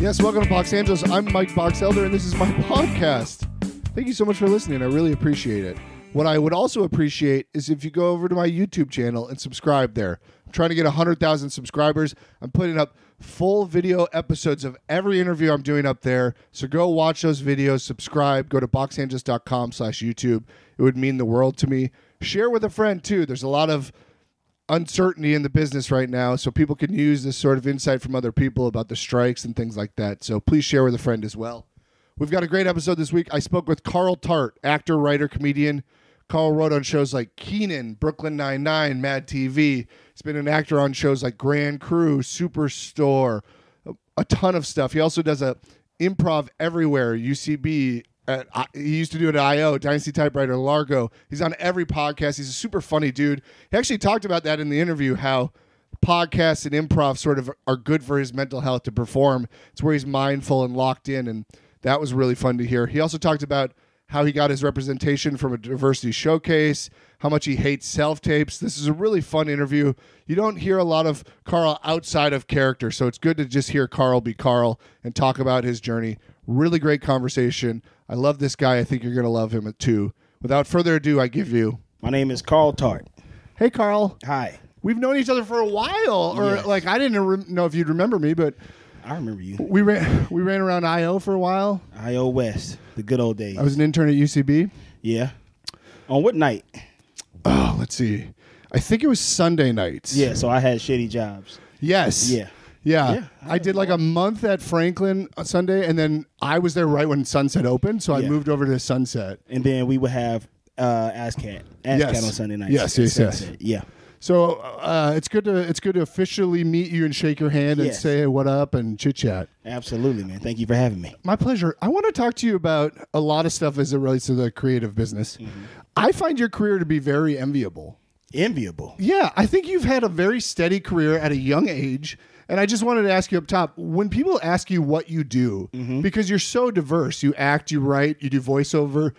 Yes, welcome to Box Angeles. I'm Mike Boxelder, and this is my podcast. Thank you so much for listening. I really appreciate it. What I would also appreciate is if you go over to my YouTube channel and subscribe there. I'm trying to get 100,000 subscribers. I'm putting up full video episodes of every interview I'm doing up there. So go watch those videos, subscribe, go to boxangeles.com/YouTube. It would mean the world to me. Share with a friend, too. There's a lot of uncertainty in the business right now, so people can use this sort of insight from other people about the strikes and things like that. So please share with a friend as well. We've got a great episode this week. I spoke with Carl Tart, actor, writer, comedian. Carl wrote on shows like Kenan, Brooklyn Nine-Nine, MadTV. He's been an actor on shows like Grand Crew, Superstore, a ton of stuff. He also does a improv everywhere, UCB. He used to do it at I.O., Dynasty Typewriter, Largo. He's on every podcast. He's a super funny dude. He actually talked about that in the interview, how podcasts and improv sort of are good for his mental health to perform. It's where he's mindful and locked in, and that was really fun to hear. He also talked about how he got his representation from a diversity showcase, how much he hates self-tapes. This is a really fun interview. You don't hear a lot of Carl outside of character, so it's good to just hear Carl be Carl and talk about his journey. Really great conversation. I love this guy. I think you're going to love him too. Without further ado, I give you... My name is Carl Tart. Hey, Carl. Hi. We've known each other for a while, or Yes. like I didn't know if you'd remember me, but... I remember you. We ran around I.O. for a while. I.O. West, the good old days. I was an intern at UCB. Yeah. On what night? Oh, let's see. I think it was Sunday nights. Yeah, so I had shitty jobs. Yes. Yeah. Yeah. I did like a month at Franklin on Sunday, and then I was there right when Sunset opened, so I moved over to Sunset. And then we would have ASCAT on Sunday nights. Yes. Yeah. So it's good to officially meet you and shake your hand and say hey, what up and chit chat. Absolutely, man. Thank you for having me. My pleasure. I want to talk to you about a lot of stuff as it relates to the creative business. Mm-hmm. I find your career to be very enviable. Enviable? Yeah, I think you've had a very steady career at a young age. And I just wanted to ask you up top, when people ask you what you do, because you're so diverse, you act, you write, you do voiceover,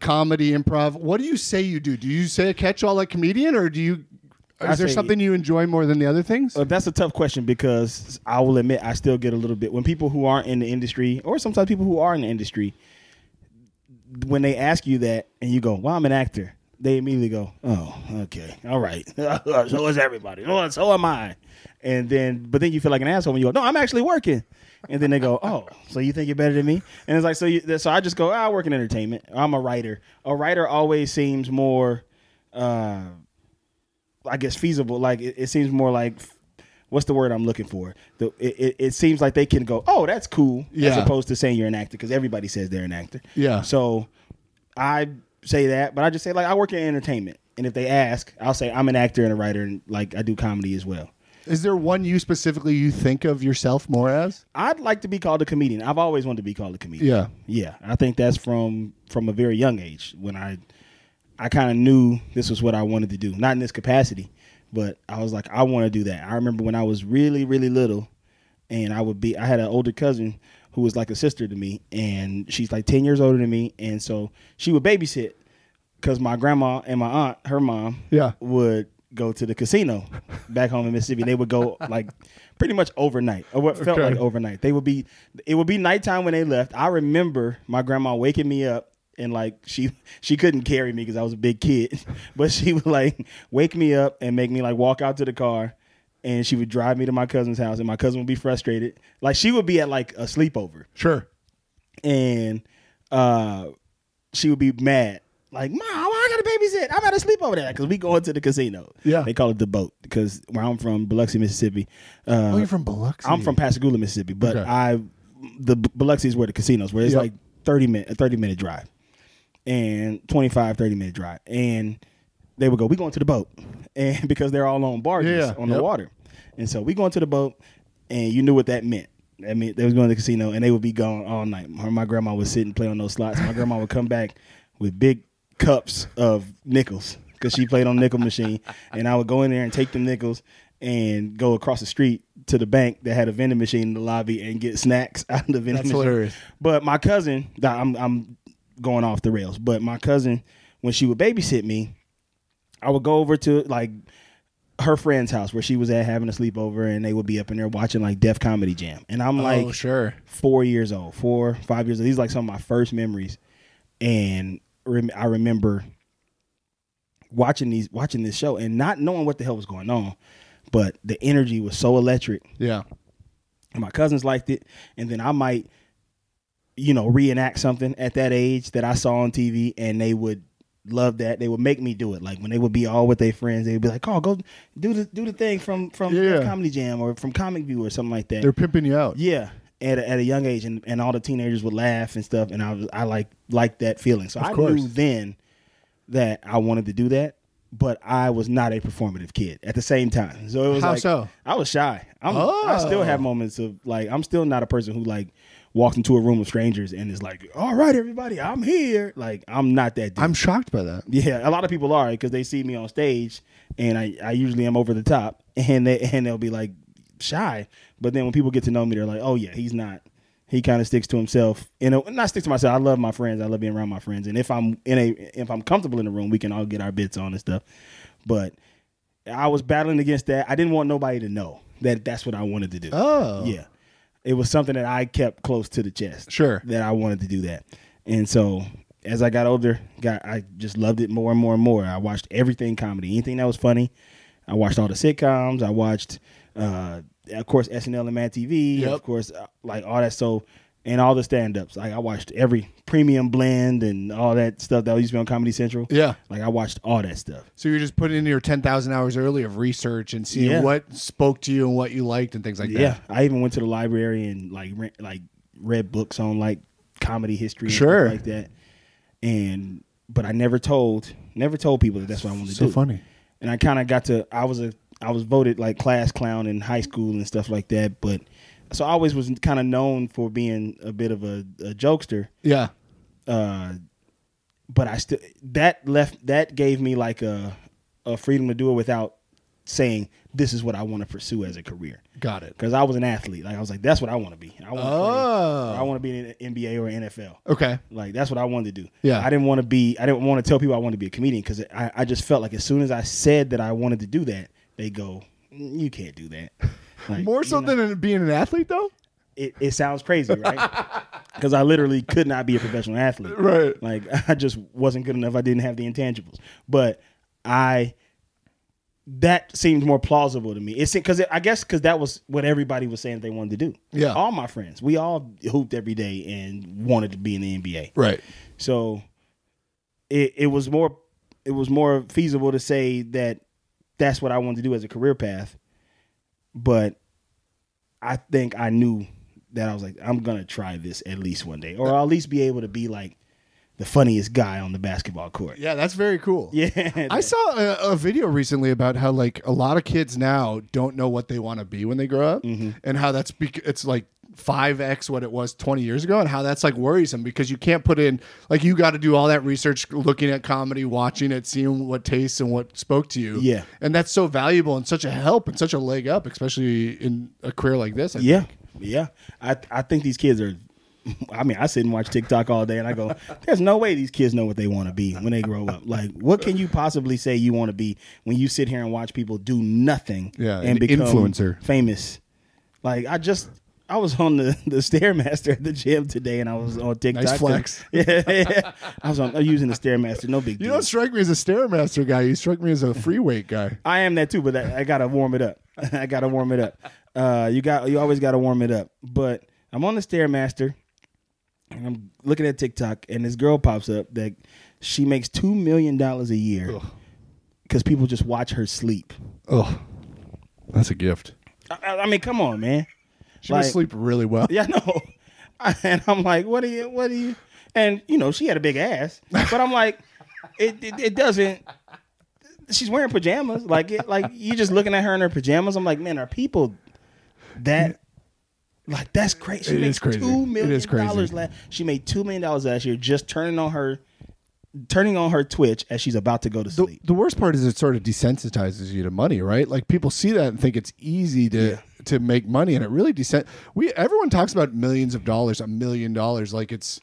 comedy, improv, what do you say you do? Do you say a catch-all like comedian, or is there something you enjoy more than the other things? That's a tough question, because I will admit I still get a little bit, when people who aren't in the industry, or sometimes people who are in the industry, when they ask you that and you go, well, I'm an actor, they immediately go, oh, okay, all right. So is everybody. Oh, so am I. But then you feel like an asshole when you go, no, I'm actually working. And then they go, oh, so you think you're better than me? And it's like, so I just go, I work in entertainment. I'm a writer. A writer always seems more, I guess, feasible. Like it seems more like, what's the word I'm looking for? It seems like they can go, oh, that's cool, as opposed to saying you're an actor, because everybody says they're an actor. Yeah. So I say that, but I just say, like, I work in entertainment. And if they ask, I'll say I'm an actor and a writer, and like I do comedy as well. Is there one you specifically you think of yourself more as? I'd like to be called a comedian. I've always wanted to be called a comedian. Yeah. Yeah. I think that's from a very young age, when I kind of knew this was what I wanted to do. Not in this capacity, but I was like, I want to do that. I remember when I was really, really little, and I had an older cousin who was like a sister to me, and she's like 10 years older than me, and so she would babysit, because my grandma and my aunt, her mom, would go to the casino back home in Mississippi. And they would go like pretty much overnight, or what felt like overnight. It would be nighttime when they left. I remember my grandma waking me up, and like she couldn't carry me because I was a big kid, but she would like wake me up and make me like walk out to the car, and she would drive me to my cousin's house, and my cousin would be frustrated. Like she would be at like a sleepover. Sure. And she would be mad. Like, Mom, I got to babysit. I'm at a sleepover there, because we go into the casino. Yeah. They call it the boat, because where I'm from, Biloxi, Mississippi. You're from Biloxi? I'm from Pascagoula, Mississippi. But the Biloxi is where the casinos, where it's like a 30-minute drive. And 30-minute drive. And they would go, we going to the boat. And because they're all on barges on the water. And so we go into the boat, and you knew what that meant. I mean, they was going to the casino, and they would be gone all night. My grandma would sit and play on those slots. My grandma would come back with big cups of nickels, because she played on nickel machine, and I would go in there and take the nickels and go across the street to the bank that had a vending machine in the lobby and get snacks out of the vending machine. Hilarious. But my cousin, I'm going off the rails, but my cousin, when she would babysit me, I would go over to like her friend's house where she was at having a sleepover, and they would be up in there watching like Def Comedy Jam. And I'm like, sure, 4 years old, 4, 5 years old. These are like some of my first memories. And I remember watching this show and not knowing what the hell was going on, but the energy was so electric. Yeah. And my cousins liked it. And then I might, reenact something at that age that I saw on TV, and they would love that. They would make me do it. Like when they would be all with their friends, they'd be like, "Oh, go do the thing from Comedy Jam or from Comic View or something like that." They're pimping you out. Yeah, at a young age, and all the teenagers would laugh and stuff, and I liked that feeling. So I knew then that I wanted to do that, but I was not a performative kid at the same time. So it was I was shy. I still have moments of like, I'm still not a person who like walks into a room of strangers and is like, "All right, everybody, I'm here." Like, I'm not that dude. I'm shocked by that. Yeah, a lot of people are, because they see me on stage, and I usually am over the top, and they'll be like shy. But then when people get to know me, they're like, "Oh yeah, he's not." He kind of sticks to himself. Not sticks to myself. I love my friends. I love being around my friends. And if I'm comfortable in the room, we can all get our bits on and stuff. But I was battling against that. I didn't want nobody to know that that's what I wanted to do. Oh, yeah. It was something that I kept close to the chest. Sure. That I wanted to do that. And so as I got older, I just loved it more and more and more. I watched everything comedy, anything that was funny. I watched all the sitcoms. I watched, of course, SNL and MadTV. Yep. Of course, like all that. So, and all the stand-ups. Like I watched every Premium Blend and all that stuff that used to be on Comedy Central. Yeah. Like I watched all that stuff. So you're just putting in your 10,000 hours early of research and seeing what spoke to you and what you liked and things like that. Yeah. I even went to the library and like read books on like comedy history and sure. stuff like that. But I never told people that that's what I wanted to do. So funny. And I kind of got to, I was voted like class clown in high school and stuff like that. But so I always was kind of known for being a bit of a jokester. Yeah. But I still, that gave me like a freedom to do it without saying this is what I want to pursue as a career. Got it. Because I was an athlete. Like I was like, that's what I want to be. I want to be in an NBA or NFL. Okay. Like that's what I wanted to do. Yeah. I didn't want to tell people I wanted to be a comedian, because I just felt like as soon as I said that I wanted to do that, they go, "You can't do that." Like, more so than being an athlete, though? It sounds crazy, right? Because I literally could not be a professional athlete. Right. Like, I just wasn't good enough. I didn't have the intangibles. But that seemed more plausible to me. Because that was what everybody was saying they wanted to do. Yeah. All my friends. We all hooped every day and wanted to be in the NBA. Right. So it was more feasible to say that that's what I wanted to do as a career path. But I think I knew that I was like, I'm going to try this at least one day, or I'll at least be able to be like the funniest guy on the basketball court. Yeah, that's very cool. Yeah. I saw a video recently about how like a lot of kids now don't know what they want to be when they grow up, and how it's like 5x what it was 20 years ago, and how that's like worrisome, because you can't put in, like, you got to do all that research, looking at comedy, watching it, seeing what tastes and what spoke to you. Yeah. And that's so valuable and such a help and such a leg up, especially in a career like this. I think. Yeah. I think these kids are, I mean, I sit and watch TikTok all day and I go, there's no way these kids know what they want to be when they grow up. Like, what can you possibly say you want to be when you sit here and watch people do nothing and become influencer famous? Like, I was on the Stairmaster at the gym today, and I was on TikTok. Nice flex. Yeah. I was using the Stairmaster. No big deal. You don't strike me as a Stairmaster guy. You strike me as a free weight guy. I am that too, but I got to warm it up. You always got to warm it up. But I'm on the Stairmaster, and I'm looking at TikTok, and this girl pops up that she makes $2 million a year because people just watch her sleep. Oh, that's a gift. I mean, come on, man. She must sleep really well. Yeah, no. And I'm like, what do you? And, she had a big ass. But I'm like, it doesn't. She's wearing pajamas. Like you just looking at her in her pajamas. I'm like, man, are people that, like, that's crazy. She makes $2 million. She made $2 million last year just turning on her Twitch as she's about to go to sleep. The worst part is it sort of desensitizes you to money, right? Like, people see that and think it's easy to make money, and it really everyone talks about millions of dollars, $1 million, like it's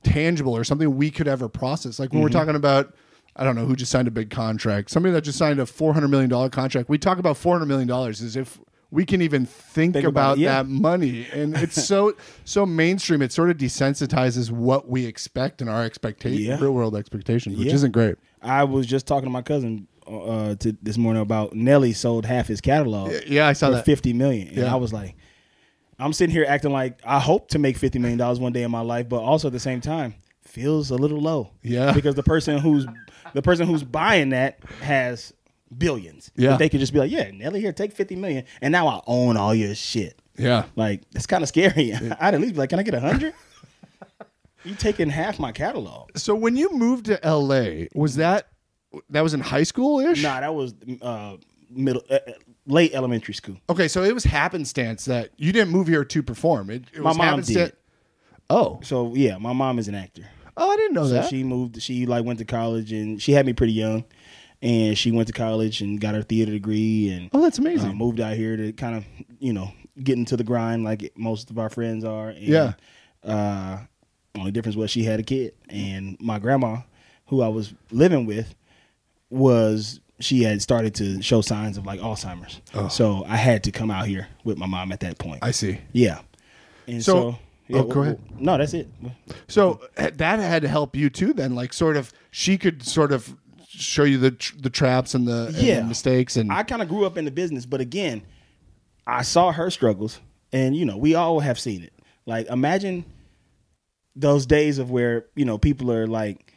tangible or something we could ever process. Like when we're talking about I don't know who just signed a big contract. Somebody that just signed a $400 million contract. We talk about $400 million as if we can even think about that money. And it's so mainstream. It sort of desensitizes what we expect and our real world expectations, which isn't great. I was just talking to my cousin this morning about Nelly sold half his catalog. Yeah, I saw for that. $50 million. And I was like, I'm sitting here acting like I hope to make $50 million one day in my life, but also at the same time feels a little low. Yeah. Because the person who's buying that has billions. Yeah. But they could just be like, yeah, Nelly, here, take $50 million, and now I own all your shit. Yeah. Like, it's kind of scary. I'd at least be like, can I get 100? You taking half my catalog. So when you moved to LA, was that was in high school-ish? Nah, that was late elementary school. Okay, so it was happenstance that you didn't move here to perform. It My was mom happenstance. did. Oh. So, yeah, my mom is an actor. Oh, I didn't know So that. she moved. She went to college, and she had me pretty young. And she went to college and got her theater degree, and Oh, that's amazing. moved out here to kind of get into the grind like most of our friends are. And, Yeah. Only difference was she had a kid, and my grandma, who I was living with, she had started to show signs of like Alzheimer's. Oh. So I had to come out here with my mom at that point. I see. Yeah. And so go ahead. No, that's it. So that had to help you too then, like she could sort of show you the traps and the mistakes. And I kind of grew up in the business, but again, I saw her struggles, and we all have seen it. Like, imagine those days of where people are like,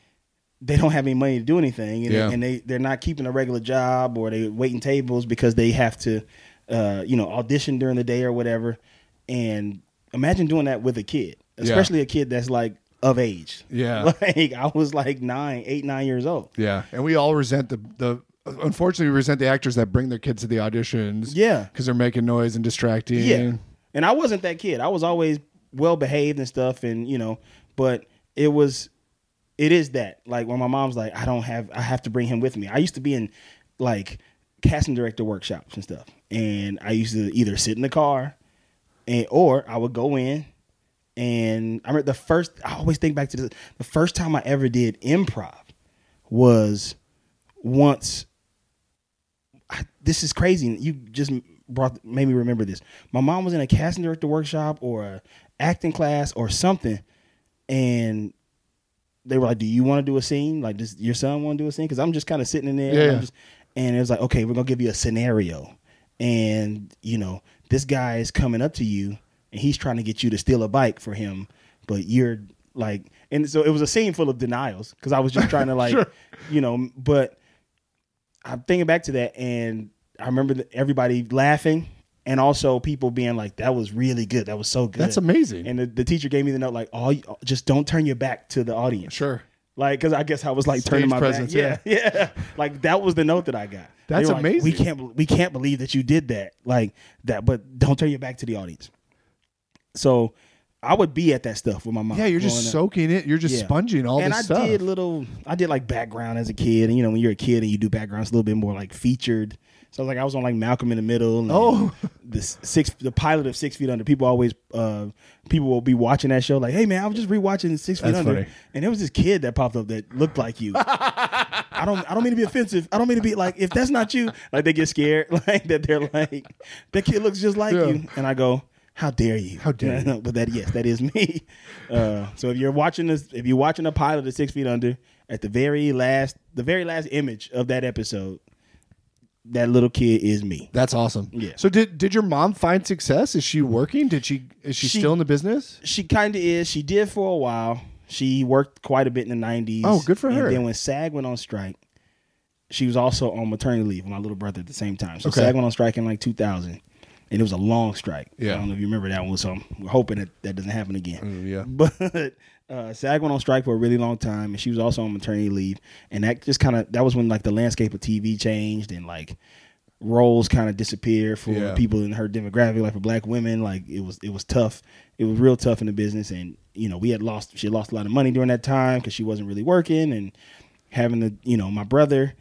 they don't have any money to do anything, and they're not keeping a regular job, or they waiting tables because they have to audition during the day or whatever. And imagine doing that with a kid, especially a kid that's like of age. Yeah. Like, I was like 8, 9 years old. Yeah. And we all resent unfortunately, we resent the actors that bring their kids to the auditions. Yeah. Because they're making noise and distracting. Yeah. And I wasn't that kid. I was always well behaved and stuff, and but it is that, like, when my mom's like, I have to bring him with me. I used to be in like casting director workshops and stuff, and I used to either sit in the car or I would go in. And I remember I always think back to the first time I ever did improv was once. This is crazy. You just made me remember this. My mom was in a casting director workshop or a acting class or something, and they were like, do you want to do a scene? Like, does your son want to do a scene? Because I'm just kind of sitting in there. Yeah. And it was like, okay, we're going to give you a scenario. And, this guy is coming up to you, and he's trying to get you to steal a bike for him. But you're like, and so it was a scene full of denials because I was just trying to like, sure. But I'm thinking back to that, and I remember everybody laughing. And also people being like, that was really good. That was so good. That's amazing. And the teacher gave me the note, like, just don't turn your back to the audience. Sure. Like, because I guess I was like Stage turning my presence, back. Yeah. Like, that was the note that I got. That's like, amazing. We can't believe that you did that. Like that, but don't turn your back to the audience. So I would be at that stuff with my mom. Yeah, you're just soaking it. You're just sponging all this stuff. And I did like background as a kid. And, when you're a kid and you do backgrounds a little bit more like featured. So I was on like Malcolm in the Middle. And the pilot of 6 Feet Under. People will be watching that show like, hey man, I was just rewatching 6 Feet Under. Funny. And there was this kid that popped up that looked like you. I don't mean to be offensive. I don't mean to be like, if that's not you, like they get scared, like that they're like, that kid looks just like you. And I go, how dare you? How dare you? But that is me. So if you're watching a pilot of 6 Feet Under, at the very last image of that episode, that little kid is me. That's awesome. Yeah. So did your mom find success? Is she working? Is she still in the business? She kind of is. She did for a while. She worked quite a bit in the 90s. Oh, good for her. And then when SAG went on strike, she was also on maternity leave with my little brother at the same time. So okay. SAG went on strike in like 2000. And it was a long strike. Yeah. I don't know if you remember that one. So we're hoping that doesn't happen again. Yeah. But SAG went on strike for a really long time, and she was also on maternity leave. And that just that was when like the landscape of TV changed, and like roles kind of disappeared for people in her demographic, like for black women. Like it was tough. It was real tough in the business, and she had lost a lot of money during that time because she wasn't really working and having my brother,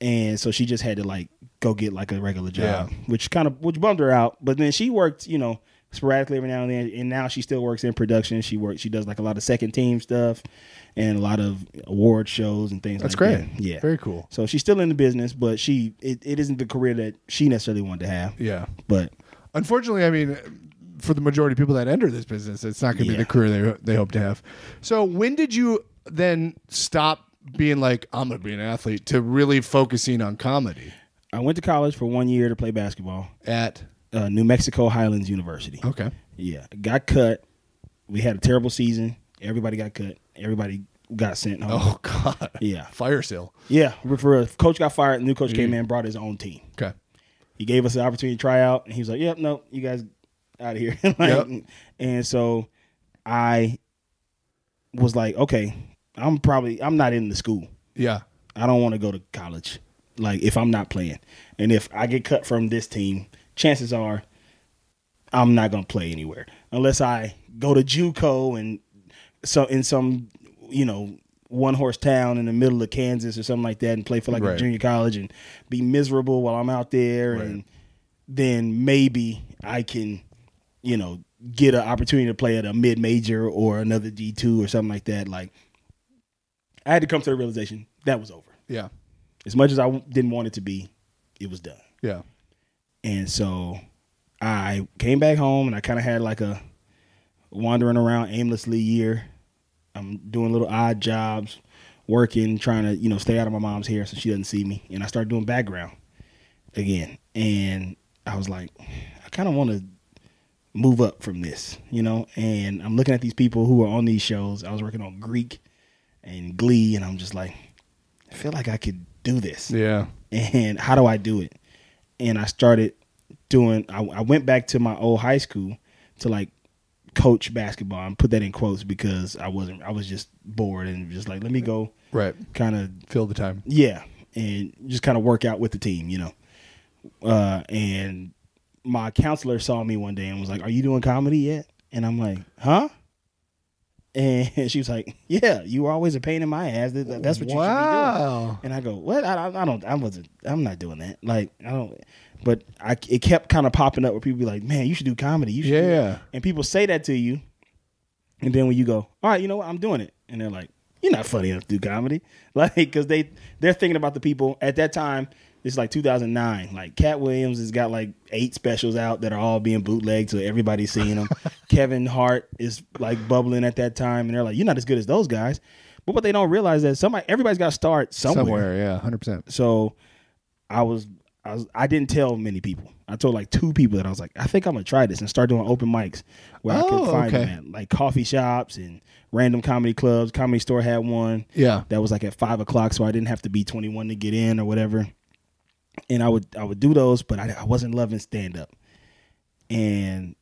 and so she just had to like go get like a regular job, which bummed her out. But then she worked sporadically every now and then. And now she still works in production. She does like a lot of second team stuff and a lot of award shows and things. That's like great. That. Yeah, very cool. So she's still in the business, but it isn't the career that she necessarily wanted to have. Yeah, but unfortunately, I mean, for the majority of people that enter this business, it's not going to be the career they hope to have. So when did you then stop being like, I'm going to be an athlete, to really focusing on comedy? I went to college for 1 year to play basketball at New Mexico Highlands University. Okay. Yeah, got cut. We had a terrible season. Everybody got cut. Everybody got sent home. Oh God. Yeah. Fire sale. Yeah. For a coach got fired. The new coach came in and brought his own team. Okay. He gave us the opportunity to try out, and he was like, "Yep, no, you guys out of here." And so I was like, "Okay, I'm not in the school. Yeah. I don't want to go to college. Like, if I'm not playing, and if I get cut from this team, chances are I'm not going to play anywhere unless I go to JUCO and so in some, one horse town in the middle of Kansas or something like that and play for like a junior college and be miserable while I'm out there. Right. And then maybe I can, get an opportunity to play at a mid-major or another D2 or something like that. Like, I had to come to the realization that was over. Yeah. As much as I didn't want it to be, it was done. Yeah. And so I came back home and I kind of had like a wandering around aimlessly year. I'm doing little odd jobs, working, trying to, stay out of my mom's hair so she doesn't see me. And I started doing background again. And I was like, I kind of want to move up from this, And I'm looking at these people who are on these shows. I was working on Greek and Glee, and I'm just like, I feel like I could do this. Yeah. And how do I do it? And I started I went back to my old high school to like coach basketball and put that in quotes because I was just bored and just like, let me go. Right. Kind of fill the time. Yeah. And just kind of work out with the team, and my counselor saw me one day and was like, "Are you doing comedy yet?" And I'm like, "Huh?" And she was like, "Yeah, you were always a pain in my ass. That's what you should be doing." And I go, "What? I'm not doing that. Like, I don't." But it kept kind of popping up where people be like, "Man, you should do comedy. You should." Yeah. And people say that to you, and then when you go, "All right, you know what? I'm doing it," and they're like, "You're not funny enough to do comedy," like because they're thinking about the people at that time. It's like 2009. Like Cat Williams has got like 8 specials out that are all being bootlegged, so everybody's seeing them. Kevin Hart is like bubbling at that time, and they're like, "You're not as good as those guys." But what they don't realize is that everybody's got to start somewhere. Yeah, 100%. So I didn't tell many people. I told like 2 people that I was like, I think I'm gonna try this and start doing open mics where I could find them at like coffee shops and random comedy clubs. Comedy Store had one. Yeah, that was like at 5:00, so I didn't have to be 21 to get in or whatever. And I would do those, but I wasn't loving stand up. And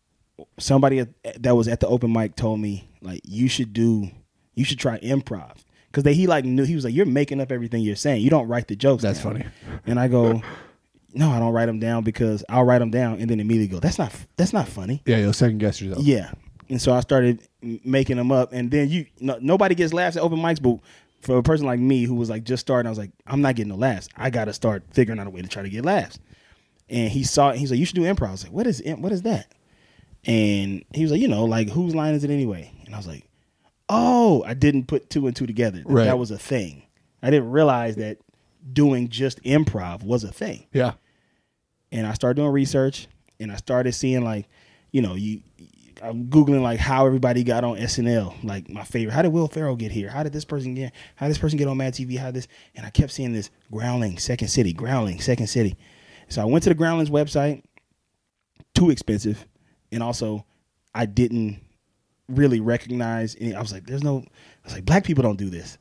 somebody that was at the open mic told me like you should try improv because he was like, "You're making up everything you're saying. You don't write the jokes." That's down. funny. And I go, "No, I don't write them down because I'll write them down and then immediately go, that's not funny." Yeah, you'll second guess yourself. Yeah. And so I started making them up, and then nobody gets laughs at open mics, but for a person like me who was like just starting, I was like, I'm not getting no laughs. I got to start figuring out a way to try to get laughs. And he saw it. He's like, "You should do improv." I was like, what is that? And he was like, like whose line is it anyway? And I was like, oh, I didn't put 2 and 2 together. Right. That was a thing. I didn't realize that doing just improv was a thing. Yeah. And I started doing research, and I started seeing like, I'm Googling like how everybody got on SNL. Like my favorite, how did Will Ferrell get here? How did this person get on MadTV? And I kept seeing this growling Second City. So I went to the Groundlings website, too expensive. And also I didn't really recognize any. I was like, black people don't do this.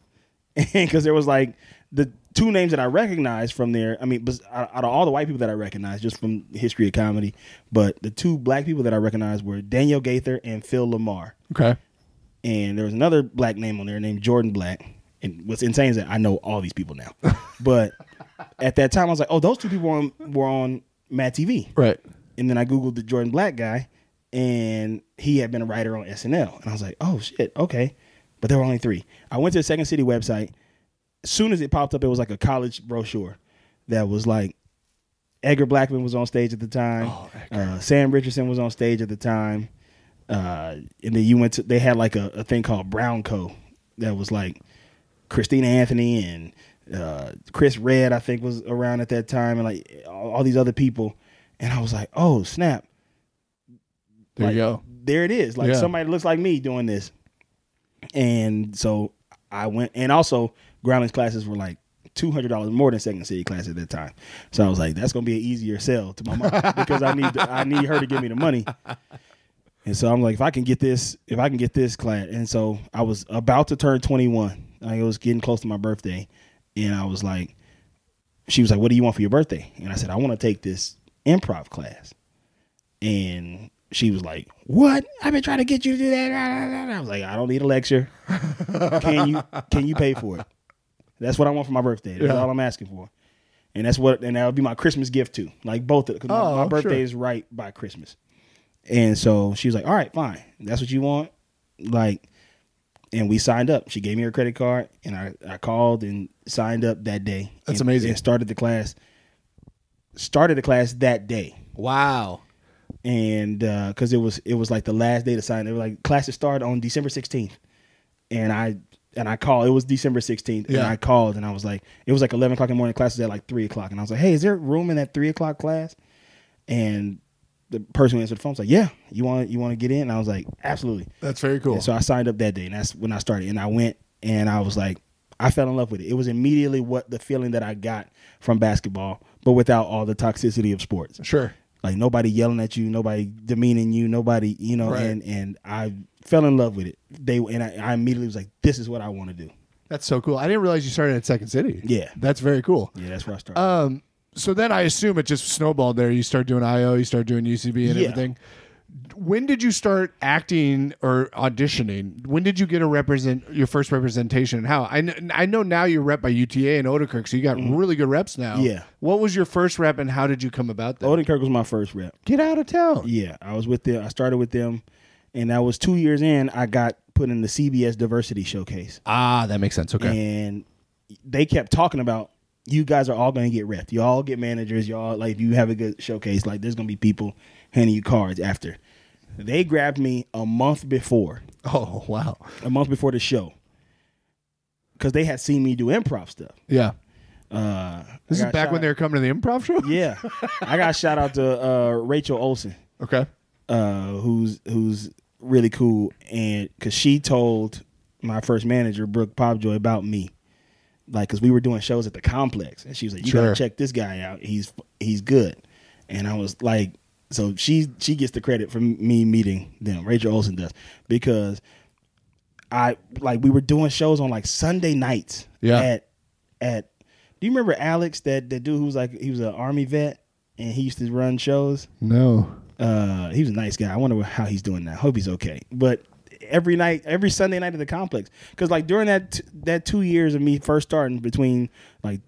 Because there was like the 2 names that I recognized from there. I mean, out of all the white people that I recognized just from the history of comedy, but the 2 black people that I recognized were Daniel Gaither and Phil Lamar. Okay. And there was another black name on there named Jordan Black. And what's insane is that I know all these people now. But at that time, I was like, oh, those 2 people were on MadTV. Right. And then I Googled the Jordan Black guy, and he had been a writer on SNL. And I was like, oh, shit, okay. But there were only 3. I went to the Second City website. As soon as it popped up, it was like a college brochure that was like Edgar Blackman was on stage at the time. Sam Richardson was on stage at the time. And then they had like a thing called Brown Co. that was like Christina Anthony and Chris Redd, I think, was around at that time, and like all these other people. And I was like, oh, snap. There you go. There it is. Like somebody that looks like me doing this. And so I went, and also Groundlings classes were like $200 more than Second City class at that time. So I was like, that's gonna be an easier sell to my mom because I need her to give me the money. And so I'm like, if I can get this class. And so I was about to turn 21. It was getting close to my birthday, and I was like, she was like, what do you want for your birthday? And I said, I want to take this improv class. And she was like, what? I've been trying to get you to do that. I was like, I don't need a lecture. Can you pay for it? That's what I want for my birthday. That's all I'm asking for. And that would be my Christmas gift too. Like both of it. Because my birthday is right by Christmas. And so she was like, all right, fine. That's what you want? Like, and we signed up. She gave me her credit card, and I called and signed up that day. That's amazing. And started the class that day. Wow. And because it was like the last day to sign. They were like, classes start on December 16th. And I called. It was December 16th. And I called, and I was like, it was like 11 o'clock in the morning. Classes at like 3 o'clock. And I was like, hey, is there room in that 3 o'clock class? And the person who answered the phone was like, yeah, you want to get in? And I was like, absolutely. That's very cool. And so I signed up that day, and that's when I started. And I went, and I was like, I fell in love with it. It was immediately the feeling that I got from basketball, but without all the toxicity of sports. Sure. Like nobody yelling at you, nobody demeaning you, nobody, right. And I fell in love with it. I immediately was like, this is what I want to do. That's so cool. I didn't realize you started at Second City. Yeah. That's very cool. Yeah, that's where I started. So then I assume it just snowballed there. You start doing IO, you start doing UCB and everything. When did you start acting or auditioning? When did you get your first representation, and how? I know now you're rep by UTA and Odenkirk, so you got really good reps now. Yeah. What was your first rep, and how did you come about that? Odenkirk was my first rep. Get out of town. Yeah, I was with them. I started with them, and that was 2 years in. I got put in the CBS Diversity showcase. Ah, that makes sense. Okay. And they kept talking about, you guys are all going to get repped. You all get managers. You all, like, if you have a good showcase, like, there's going to be people handing you cards after. They grabbed me a month before. Oh, wow. A month before the show. Because they had seen me do improv stuff. Yeah. This is back when they were coming to the improv show? Yeah. I got a shout out to Rachel Olsen. Okay. Who's really cool. And because she told my first manager, Brooke Popjoy, about me. Like, because we were doing shows at the complex, and she was like, you gotta check this guy out, he's good. And I was like, so she gets the credit for me meeting them. Rachel Olsen does, because we were doing shows on like Sunday nights. At do you remember Alex, that dude who was like, he was an Army vet and he used to run shows? No. He was a nice guy. I wonder how he's doing now. Hope he's okay. But every Sunday night at the complex, because like during that 2 years of me first starting, between like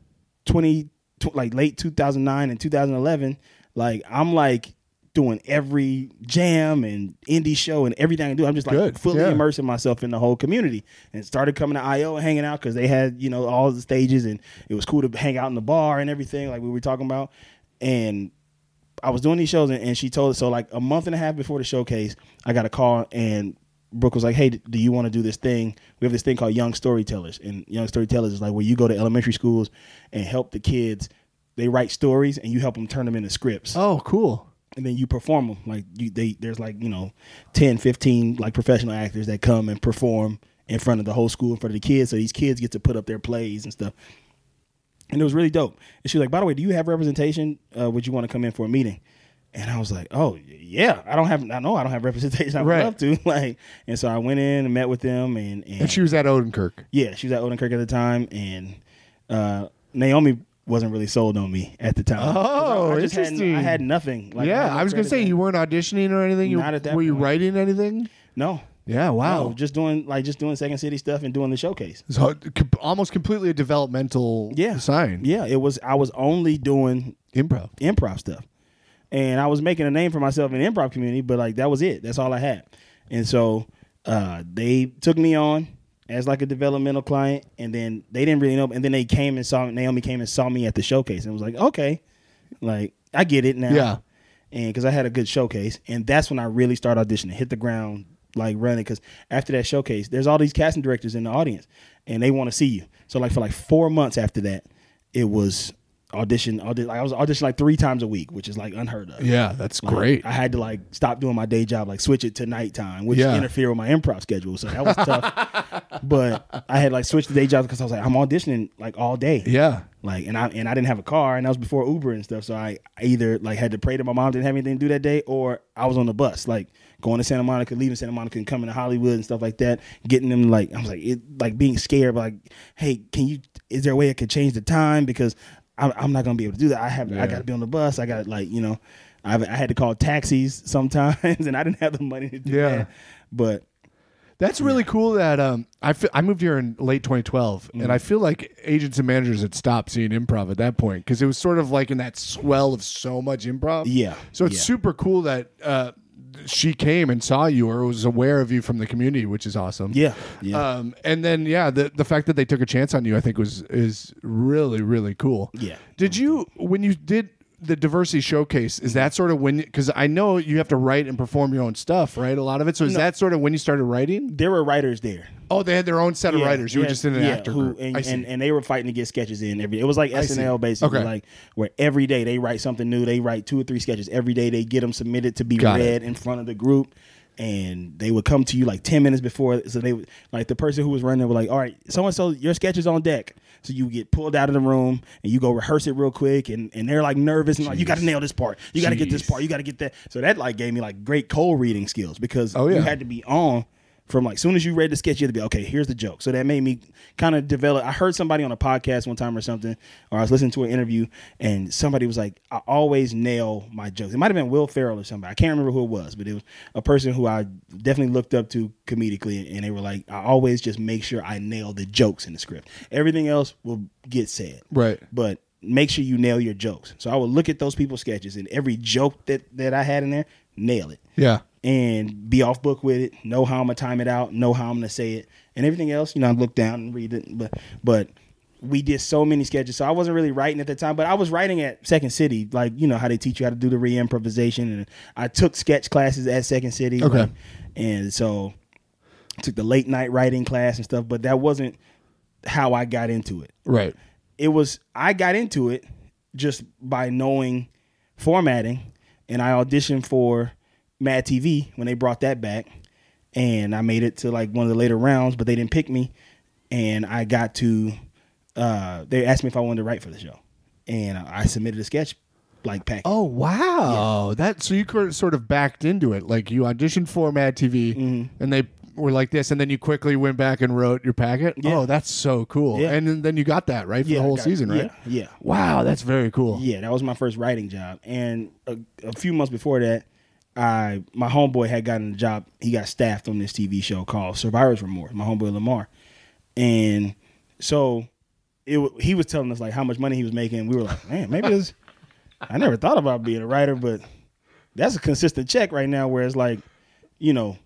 late 2009 and 2011, like I'm like doing every jam and indie show and everything I do. I'm just like fully immersing myself in the whole community, and started coming to IO and hanging out because they had, all the stages, and it was cool to hang out in the bar and everything like we were talking about. And I was doing these shows, and she told us, so like a month and a half before the showcase, I got a call, and Brooke was like, hey, do you want to do this thing? We have this thing called Young Storytellers. And Young Storytellers is like where you go to elementary schools and help the kids. They write stories, and you help them turn them into scripts. Oh, cool. And then you perform them. Like there's like, 10, 15 like professional actors that come and perform in front of the whole school, in front of the kids. So these kids get to put up their plays and stuff. And it was really dope. And she was like, by the way, do you have representation? Would you want to come in for a meeting? And I was like, oh yeah, I know I don't have representation. I would love to. And so I went in and met with them, and she was at Odenkirk. Yeah, she was at Odenkirk at the time, and Naomi wasn't really sold on me at the time. Oh, interesting. I had nothing. I was gonna say, you weren't auditioning or anything. Not at that Were you point. Writing anything? No. Yeah. Wow. No, just doing Second City stuff and doing the showcase. So almost completely a developmental sign. Yeah, I was only doing improv stuff. And I was making a name for myself in the improv community, but like that was it. That's all I had. And so they took me on as like a developmental client, and then they didn't really know. And then Naomi came and saw me at the showcase, and was like, okay, like I get it now. Yeah. And because I had a good showcase, and that's when I really started auditioning, hit the ground like running. Because after that showcase, there's all these casting directors in the audience, and they want to see you. So like for like 4 months after that, it was audition. I was auditioning like 3 times a week, which is like unheard of. Yeah, that's Like, great. I had to like stop doing my day job, like switch it to nighttime, which interfered with my improv schedule. So that was tough. But I had like switched the day job because I was like, I'm auditioning like all day. Yeah. Like, and I didn't have a car, and that was before Uber and stuff. So I either like had to pray that my mom didn't have anything to do that day, or I was on the bus, like going to Santa Monica, leaving Santa Monica, and coming to Hollywood and stuff like that. Getting them like, I was like being scared, like, hey, is there a way I could change the time, because I'm not gonna be able to do that. I got to be on the bus. I got like, you know, I had to call taxis sometimes, and I didn't have the money to do that. But that's really cool that I moved here in late 2012, and I feel like agents and managers had stopped seeing improv at that point, because it was sort of like in that swell of so much improv. Yeah. So it's super cool that she came and saw you, or was aware of you from the community, which is awesome. Yeah. And then the fact that they took a chance on you, I think is really, really cool. Yeah. Did you, when you did the diversity showcase, is that sort of when, because I know you have to write and perform your own stuff, right? A lot of it. So is that sort of when you started writing? There were writers there. Oh, they had their own set of writers. You were just in an actor group. And they were fighting to get sketches in every. It was like SNL basically, like where every day they write something new. They write 2 or 3 sketches every day. They get them submitted to be read in front of the group, and they would come to you like 10 minutes before. So they would, like, the person who was running would like, all right, so and so, your sketch is on deck. So you get pulled out of the room and you go rehearse it real quick, and they're like nervous and like, you got to nail this part. You got to get this part. You got to get that. So that like gave me like great cold reading skills, because you had to be on from like soon as you read the sketch, you had to be, okay, here's the joke. So that made me kind of develop. I heard somebody on a podcast one time or something, or I was listening to an interview, and somebody was like, I always nail my jokes. It might have been Will Ferrell or somebody. I can't remember who it was, but it was a person who I definitely looked up to comedically, and they were like, I always just make sure I nail the jokes in the script. Everything else will get said. Right. But make sure you nail your jokes. So I would look at those people's sketches, and every joke that I had in there, nail it. Yeah. And be off book with it, know how I'm gonna time it out, know how I'm gonna say it, and everything else, you know, I look down and read it. But we did so many sketches, so I wasn't really writing at the time, but I was writing at Second City, like, you know how they teach you how to do the re-improvisation, and I took sketch classes at Second City. Okay. Like, and so I took the late night writing class and stuff, but that wasn't how I got into it. Right. I got into it just by knowing formatting, and I auditioned for MadTV when they brought that back, and I made it to like one of the later rounds, but they didn't pick me, and I got to they asked me if I wanted to write for the show, and I submitted a sketch like packet. Oh wow. So you sort of backed into it, like you auditioned for MadTV, and they were like this, and then you quickly went back and wrote your packet. Oh, that's so cool. And then you got that right for the whole season, right? Yeah. Wow, that's very cool. Yeah, that was my first writing job, and a few months before that, my homeboy had gotten a job. He got staffed on this TV show called Survivor's Remorse. My homeboy Lamar, and so he was telling us like how much money he was making. We were like, man, maybe this. I never thought about being a writer, but that's a consistent check right now. Where it's like, you know,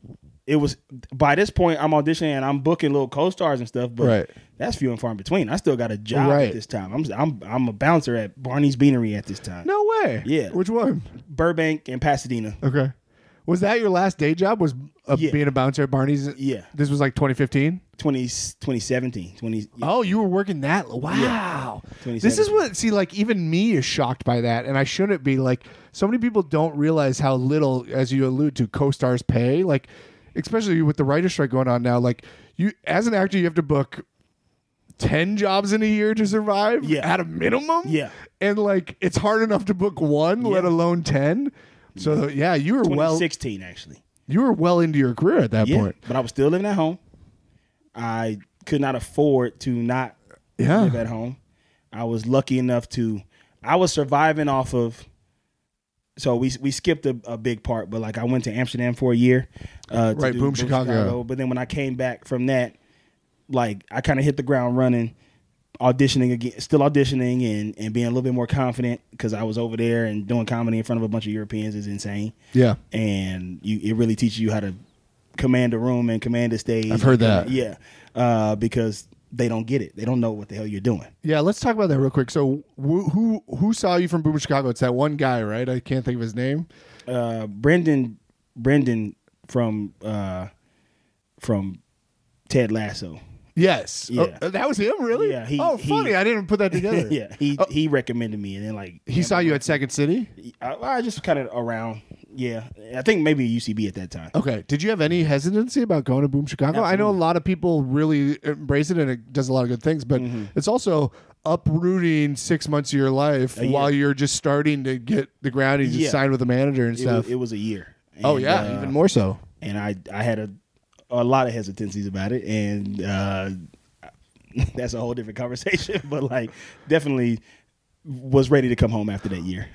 it was by this point I'm auditioning and I'm booking little co-stars and stuff, but that's few and far in between. I still got a job at this time. I'm a bouncer at Barney's Beanery at this time. No way. Yeah. Which one? Burbank and Pasadena. Okay. Was that your last day job? Was being a bouncer at Barney's? Yeah. This was like 2015? 2017. Oh, you were working that? Wow. Yeah. This is what, see, like, even me is shocked by that, and I shouldn't be. Like, so many people don't realize how little, as you allude to, co-stars pay. Like, especially with the writer's strike going on now, like, you, as an actor, you have to book 10 jobs in a year to survive at a minimum. Yeah. And, like, it's hard enough to book one, let alone 10. So, yeah, you were 2016, actually. You were well into your career at that point. But I was still living at home. I could not afford to not live at home. I was lucky enough I was surviving off of, so we skipped a big part, but like I went to Amsterdam for a year. To do Boom Chicago. But then when I came back from that, like I kind of hit the ground running, auditioning again, still auditioning and being a little bit more confident because I was over there and doing comedy in front of a bunch of Europeans is insane. Yeah. And it really teaches you how to command a room and command a stage. I've heard that. Yeah. Because they don't get it. They don't know what the hell you're doing. Yeah, let's talk about that real quick. So who saw you from Boom Chicago? It's that one guy, right? I can't think of his name. Brendan from Ted Lasso. Yes. Yeah. Oh, that was him, really? Yeah. Funny. I didn't put that together. Yeah. He recommended me, and then like he saw you at Second City. I just kind of around. Yeah, I think maybe UCB at that time. Okay. Did you have any hesitancy about going to Boom Chicago? Absolutely. I know a lot of people really embrace it, and it does a lot of good things, but it's also uprooting 6 months of your life while you're just starting to get the ground and just sign with a manager and stuff. It was a year. And, even more so. And I had a lot of hesitancies about it, and that's a whole different conversation. But like, definitely was ready to come home after that year.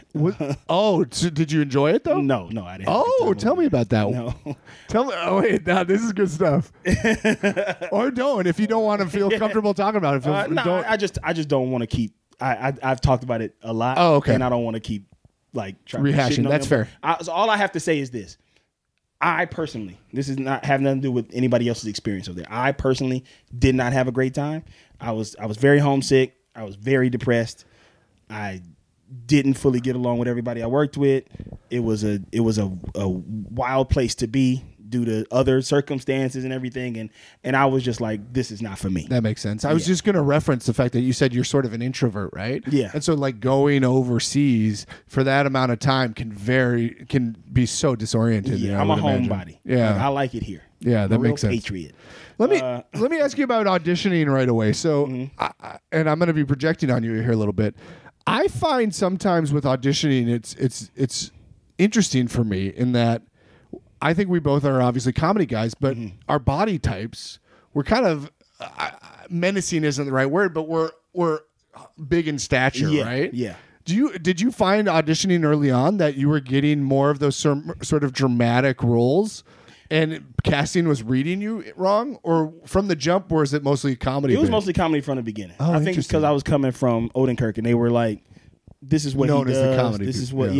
So did you enjoy it though? No, I didn't. Oh, tell me about that. No, tell me. Oh wait, now this is good stuff. Or don't if you don't want to feel comfortable talking about it. I just don't want to keep. I've talked about it a lot. Oh, okay. And I don't want to keep like rehashing. That's fair. So all I have to say is this. I personally, this is not have nothing to do with anybody else's experience over there. I personally did not have a great time. I was very homesick. I was very depressed. I didn't fully get along with everybody I worked with. It was a wild place to be due to other circumstances and everything. And I was just like, this is not for me. That makes sense. I was just going to reference the fact that you said you're sort of an introvert, right? Yeah. And so like going overseas for that amount of time can be so disoriented. Yeah, I'm a homebody. Yeah. Like, I like it here. Yeah, that makes sense. Patriot. Let me ask you about auditioning right away. So, and I'm going to be projecting on you here a little bit. I find sometimes with auditioning, it's interesting for me in that I think we both are obviously comedy guys, but our body types, we're kind of menacing isn't the right word, but we're big in stature, right? Yeah. Did you find auditioning early on that you were getting more of those sort of dramatic roles? And casting was reading you wrong, or from the jump, or is it mostly comedy? It was mostly comedy from the beginning. Oh, I think it's because I was coming from Odenkirk, and they were like, "This is what known he does. as the comedy. This is what,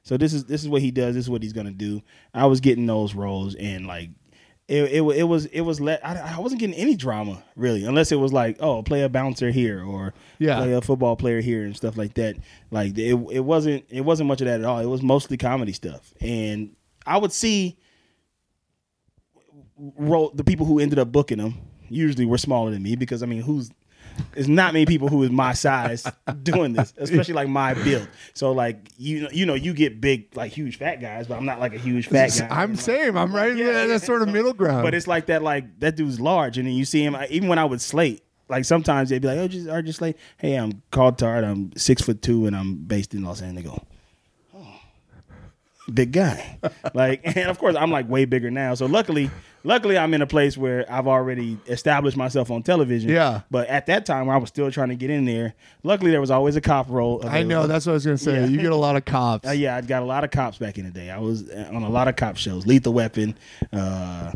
So this is what he does. This is what he's gonna do." I was getting those roles, and like, I wasn't getting any drama really, unless it was like, oh, play a bouncer here, or play a football player here, and stuff like that. Like it wasn't much of that at all. It was mostly comedy stuff, and I would see. The people who ended up booking them usually were smaller than me because there's not many people who is my size doing this, especially like my build. So like you get big like huge fat guys, but I'm not like a huge fat guy. I'm right in that sort of middle ground. But it's like that dude's large, and then you see him even when I would slate. Like sometimes they'd be like, "Oh, just slate. Hey, I'm Carl Tart. I'm 6'2" and I'm based in Los Angeles." They go, big guy. Like, and of course I'm like way bigger now. So luckily I'm in a place where I've already established myself on television. Yeah. But at that time where I was still trying to get in there, luckily there was always a cop role available. I know, that's what I was going to say. Yeah. You get a lot of cops. Yeah, I got a lot of cops back in the day. I was on a lot of cop shows. Lethal Weapon, what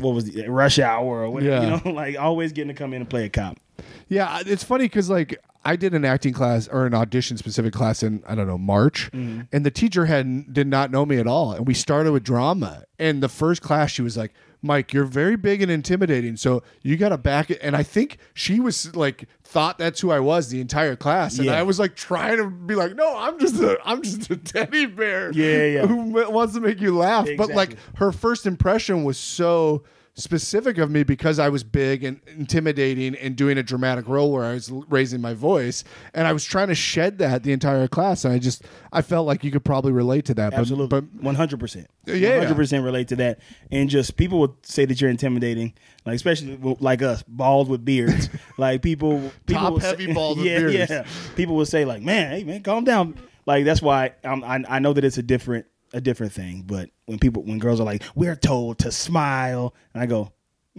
was the Rush Hour or whatever, like always getting to come in and play a cop. Yeah, it's funny because like I did an acting class or an audition specific class in, I don't know, March. And the teacher did not know me at all. And we started with drama. And the first class, she was like, "Mike, you're very big and intimidating. So you got to back it." And I think she was like, thought that's who I was the entire class. And I was like trying to be like, "No, I'm just a teddy bear who wants to make you laugh." Exactly. But like her first impression was so specific of me because I was big and intimidating and doing a dramatic role where I was raising my voice, and I was trying to shed that the entire class, and I felt like you could probably relate to that. Absolutely, but 100%, 100% relate to that. And just people would say that you're intimidating, like especially like us, bald with beards, like people top heavy bald with beards. Yeah, people would say like, "Man, hey man, calm down." Like that's why I know that it's a different thing, but when girls are like, "We're told to smile," and I go,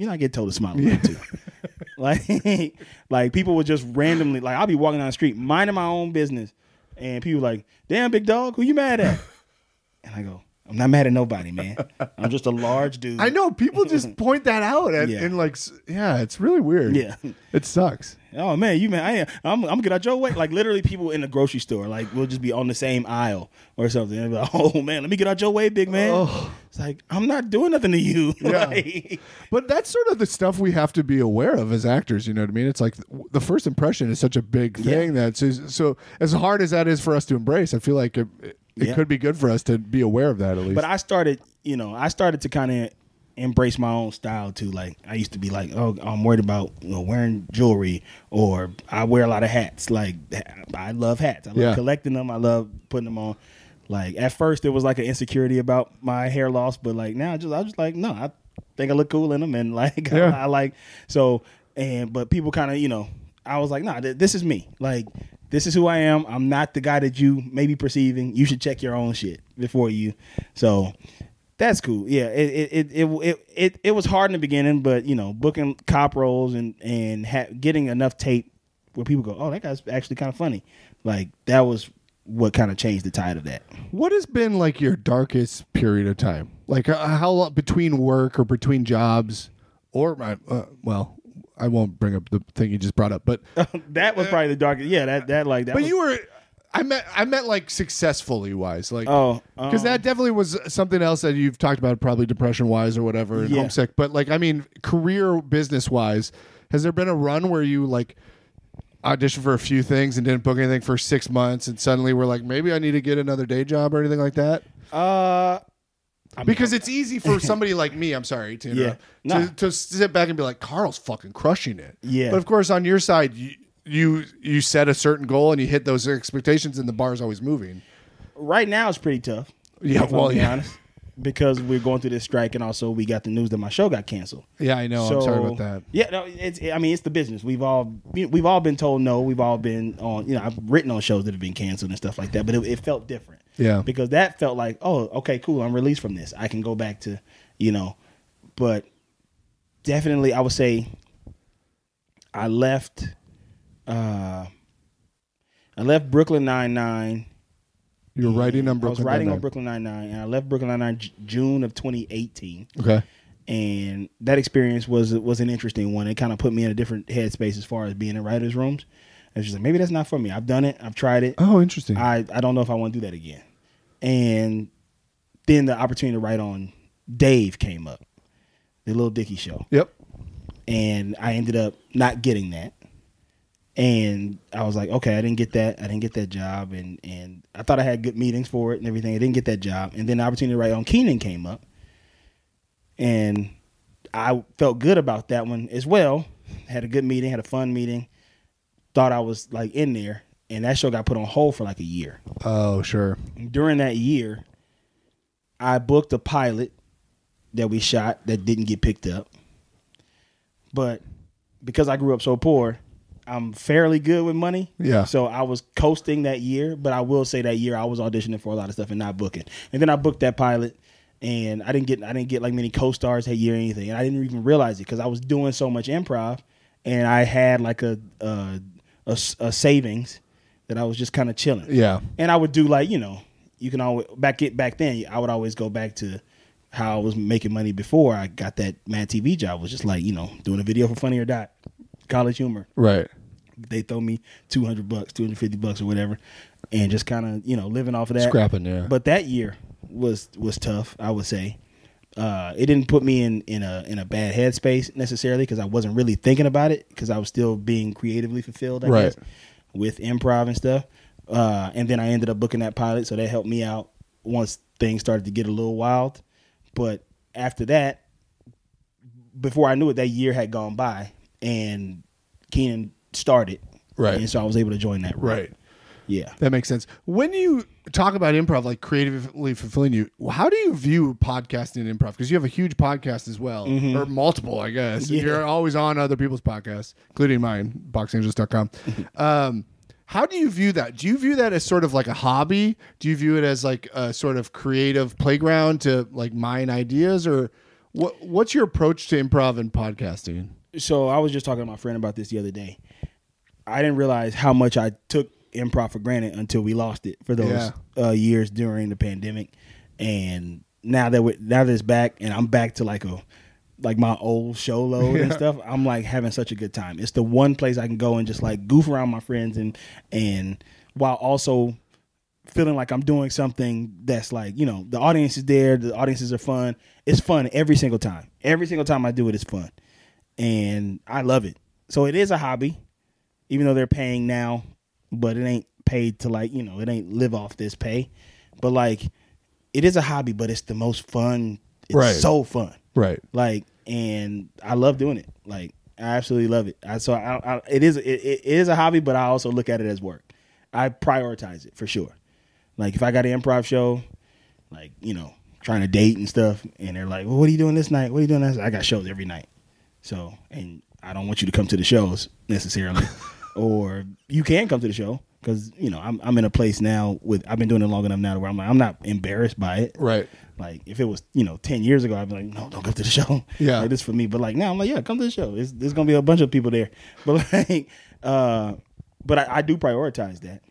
I get told to smile a lot too. like people would just randomly, like I'll be walking down the street minding my own business, and people like, "Damn, big dog, who you mad at?" And I go, I'm not mad at nobody, man. I'm just a large dude. I know people just point that out, and like, it's really weird. Yeah, it sucks. Oh man, I'm gonna get out your way. Like literally, people in the grocery store, like we'll just be on the same aisle or something. And be like, oh man, let me get out your way, big man. Oh. It's like I'm not doing nothing to you. Yeah. Like, but that's sort of the stuff we have to be aware of as actors. You know what I mean? It's like the first impression is such a big thing so as hard as that is for us to embrace, I feel like it could be good for us to be aware of that at least. But I started to kind of embrace my own style too. Like I used to be like, oh, I'm worried about wearing jewelry, or I wear a lot of hats. Like I love hats. I love collecting them. I love putting them on. Like at first it was like an insecurity about my hair loss, but like now I just like, no, I think I look cool in them, and like I like so. But people kind of I was like, nah, this is me. Like this is who I am. I'm not the guy that you may be perceiving. You should check your own shit before you. So. That's cool. Yeah, it was hard in the beginning, but booking cop roles and getting enough tape where people go, oh, that guy's actually kind of funny. Like that was what kind of changed the tide of that. What has been like your darkest period of time? Like how long between work or between jobs, or well, I won't bring up the thing you just brought up, but that was probably the darkest. Yeah, that like that. But was, you were. I meant like successfully wise, like because that definitely was something else that you've talked about, probably depression wise or whatever, and homesick. But like, I mean, career business wise, has there been a run where you like auditioned for a few things and didn't book anything for 6 months, and suddenly we're like, maybe I need to get another day job or anything like that? Because it's easy for somebody like me, I'm sorry to interrupt, to sit back and be like, Carl's fucking crushing it. Yeah, but of course on your side. You set a certain goal and you hit those expectations, and the bar's always moving. Right now it's pretty tough. Yeah, to be honest, because we're going through this strike, and also we got the news that my show got canceled. Yeah, I know. I'm sorry about that. Yeah, no, it's the business. We've all been told no. We've all been on. I've written on shows that have been canceled and stuff like that, but it felt different. Yeah, because that felt like, oh, okay, cool. I'm released from this. I can go back to, but definitely, I would say I left. I left Brooklyn Nine-Nine. You were writing on Brooklyn Nine-Nine. I was writing on Brooklyn Nine-Nine, and I left Brooklyn Nine-Nine June of 2018. Okay. And that experience was an interesting one. It kind of put me in a different headspace as far as being in writers' rooms. I was just like, maybe that's not for me. I've done it. I've tried it. Oh, interesting. I don't know if I want to do that again. And then the opportunity to write on Dave came up, the Lil Dicky show. Yep. And I ended up not getting that. And I was like, okay, I didn't get that job, and I thought I had good meetings for it and everything. I didn't get that job, and then the opportunity to write on Keenan came up, and I felt good about that one as well. Had a good meeting, had a fun meeting. Thought I was like in there, and that show got put on hold for like a year. Oh, sure. During that year, I booked a pilot that we shot that didn't get picked up, but because I grew up so poor, I'm fairly good with money. Yeah. So I was coasting that year, but I will say that year I was auditioning for a lot of stuff and not booking. And then I booked that pilot, and I didn't get like many co-stars that year or anything. And I didn't even realize it because I was doing so much improv, and I had like a savings that I was just kind of chilling. Yeah. And I would do like, you can always back then I would always go back to how I was making money before I got that MadTV job. It was just like, doing a video for Funny or Die, College Humor. Right. They throw me $200, $250 or whatever, and just kind of living off of that. Scrapping, yeah. But that year was tough, I would say. It didn't put me in a bad headspace necessarily because I wasn't really thinking about it because I was still being creatively fulfilled, I guess, with improv and stuff. And then I ended up booking that pilot, so that helped me out once things started to get a little wild. But after that, before I knew it, that year had gone by, and Keenan started. Right. And so I was able to join that. Right. Yeah. That makes sense. When you talk about improv, like creatively fulfilling you, how do you view podcasting and improv? Because you have a huge podcast as well, or multiple, I guess. Yeah. You're always on other people's podcasts, including mine, boxangeles.com. How do you view that? Do you view that as sort of like a hobby? Do you view it as like a sort of creative playground to like mine ideas? Or what's your approach to improv and podcasting? So I was just talking to my friend about this the other day. I didn't realize how much I took improv for granted until we lost it for those years during the pandemic. And now that it's back, and I'm back to like my old show load and stuff, I'm like having such a good time. It's the one place I can go and just like goof around my friends and while also feeling like I'm doing something that's like, you know, the audience is there, the audiences are fun. It's fun every single time. Every single time I do it, it's fun. And I love it. So it is a hobby, even though they're paying now, but it ain't paid to like, you know, it ain't live off this pay. But like, it is a hobby, but it's the most fun. It's so fun. Right. Like, and I love doing it. Like, I absolutely love it. It is a hobby, but I also look at it as work. I prioritize it for sure. Like if I got an improv show, like, you know, trying to date and stuff, and they're like, well, what are you doing this night? What are you doing this? I got shows every night. So, and I don't want you to come to the shows necessarily, or you can come to the show because, you know, I'm in a place now I've been doing it long enough now to where I'm like, I'm not embarrassed by it. Right. Like if it was, you know, 10 years ago, I'd be like, no, don't come to the show. Yeah. Like, this is for me. But like now I'm like, yeah, come to the show. There's going to be a bunch of people there. But like, but I do prioritize that.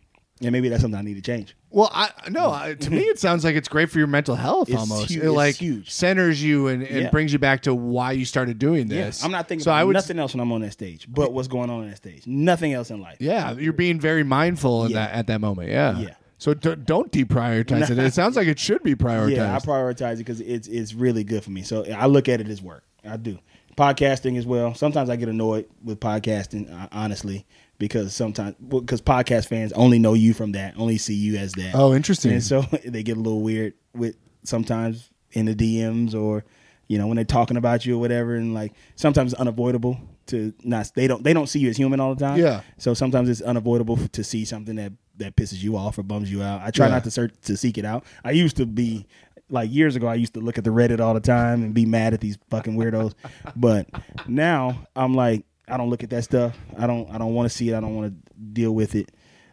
And maybe that's something I need to change. Well, to me, it sounds like it's great for your mental health. Almost, it like huge. Centers you and brings you back to why you started doing this. Yeah. I'm not thinking about nothing else when I'm on that stage, but what's going on that stage. Nothing else in life. Yeah, you're being very mindful in at that moment. Yeah. Yeah. So don't deprioritize it. It sounds like it should be prioritized. Yeah, I prioritize it because it's really good for me. So I look at it as work. I do. Podcasting as well. Sometimes I get annoyed with podcasting, honestly. Because podcast fans only know you from that, only see you as that. Oh, interesting. And so they get a little weird with sometimes in the DMs or, you know, when they're talking about you or whatever. And like sometimes it's unavoidable to not, they don't see you as human all the time. Yeah. So sometimes it's unavoidable to see something that pisses you off or bums you out. I try not to seek it out. I used to be, like years ago, I used to look at the Reddit all the time and be mad at these fucking weirdos. But now I'm like, I don't look at that stuff. I don't want to see it. I don't want to deal with it.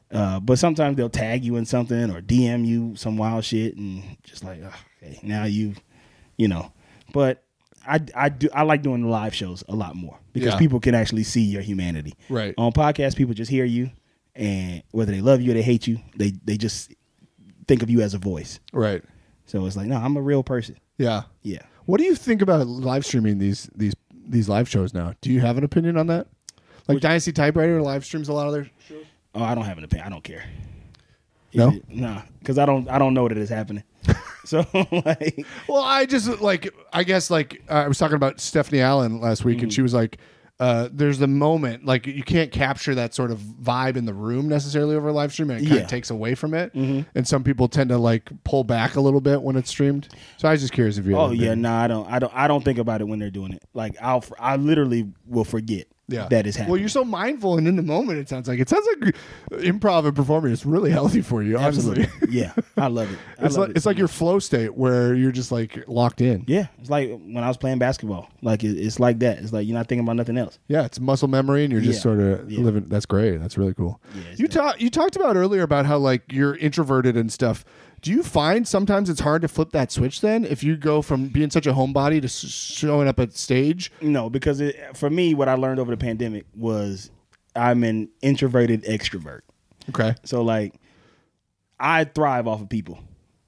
But sometimes they'll tag you in something or DM you some wild shit and just like, okay, now you know. But I like doing the live shows a lot more because people can actually see your humanity. Right. On podcasts, people just hear you, and whether they love you or they hate you, they just think of you as a voice. Right. So it's like, no, I'm a real person. Yeah. Yeah. What do you think about live streaming these live shows now? Do you have an opinion on that? Like Dynasty Typewriter live streams a lot of their shows? Oh, I don't have an opinion. I don't care. No? Nah, because I don't know that it's happening. So like, well, I just like, I guess like I was talking about Stephanie Allen last week, and she was like, there's the moment, like you can't capture that sort of vibe in the room necessarily over a live stream, and it kind of takes away from it. And some people tend to like pull back a little bit when it's streamed. So I was just curious if you. Oh yeah, no, I don't think about it when they're doing it. Like I literally will forget. That is happening. Well, you're so mindful and in the moment. It sounds like improv and performing is really healthy for you. Honestly, yeah, I love it. It's like your flow state where you're just like locked in. Yeah, it's like when I was playing basketball. Like it's like that. It's like you're not thinking about nothing else. Yeah, it's muscle memory, and you're just sort of living. That's great. That's really cool. Yeah, you talked about earlier about how like you're introverted and stuff. Do you find sometimes it's hard to flip that switch then if you go from being such a homebody to showing up at stage? No, because for me, what I learned over the pandemic was I'm an introverted extrovert. Okay. So like I thrive off of people.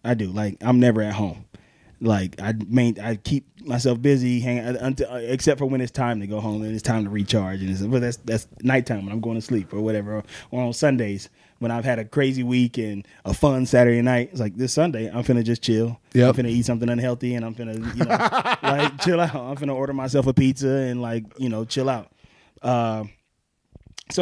I do. Like I'm never at home. Like I keep myself busy except for when it's time to go home and it's time to recharge, and but that's nighttime when I'm going to sleep or whatever, or on Sundays when I've had a crazy week and a fun Saturday night. It's like this Sunday I'm finna just chill. Yep. I'm finna eat something unhealthy and I'm finna like chill out. I'm finna order myself a pizza and like chill out. So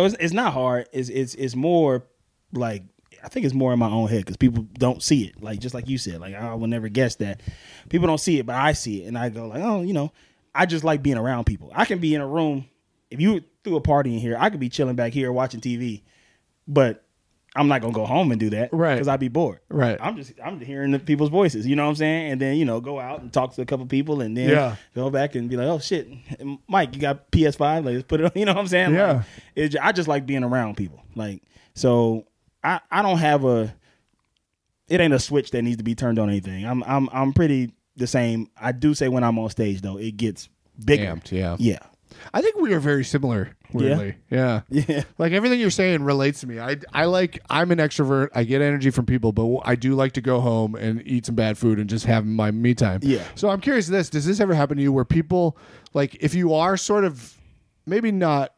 it's not hard. It's more like, I think it's more in my own head because people don't see it. Like, just like you said, like, I would never guess that. People don't see it, but I see it. And I go like, oh, I just like being around people. I can be in a room. If you threw a party in here, I could be chilling back here watching TV, but I'm not going to go home and do that. Right. Because I'd be bored. Right. I'm just hearing the people's voices. You know what I'm saying? And then, go out and talk to a couple people and then go back and be like, oh, shit, Mike, you got PS5? Like, let's put it on. You know what I'm saying? Yeah. Like, I just like being around people. Like, so I don't have it ain't a switch that needs to be turned on or anything. I'm pretty the same. I do say when I'm on stage though, it gets bigger. Amped, yeah. Yeah. I think we are very similar, weirdly. Yeah. Like everything you're saying relates to me. I'm an extrovert. I get energy from people, but I do like to go home and eat some bad food and just have my me time. Yeah. So I'm curious does this ever happen to you where people, like if you are sort of maybe not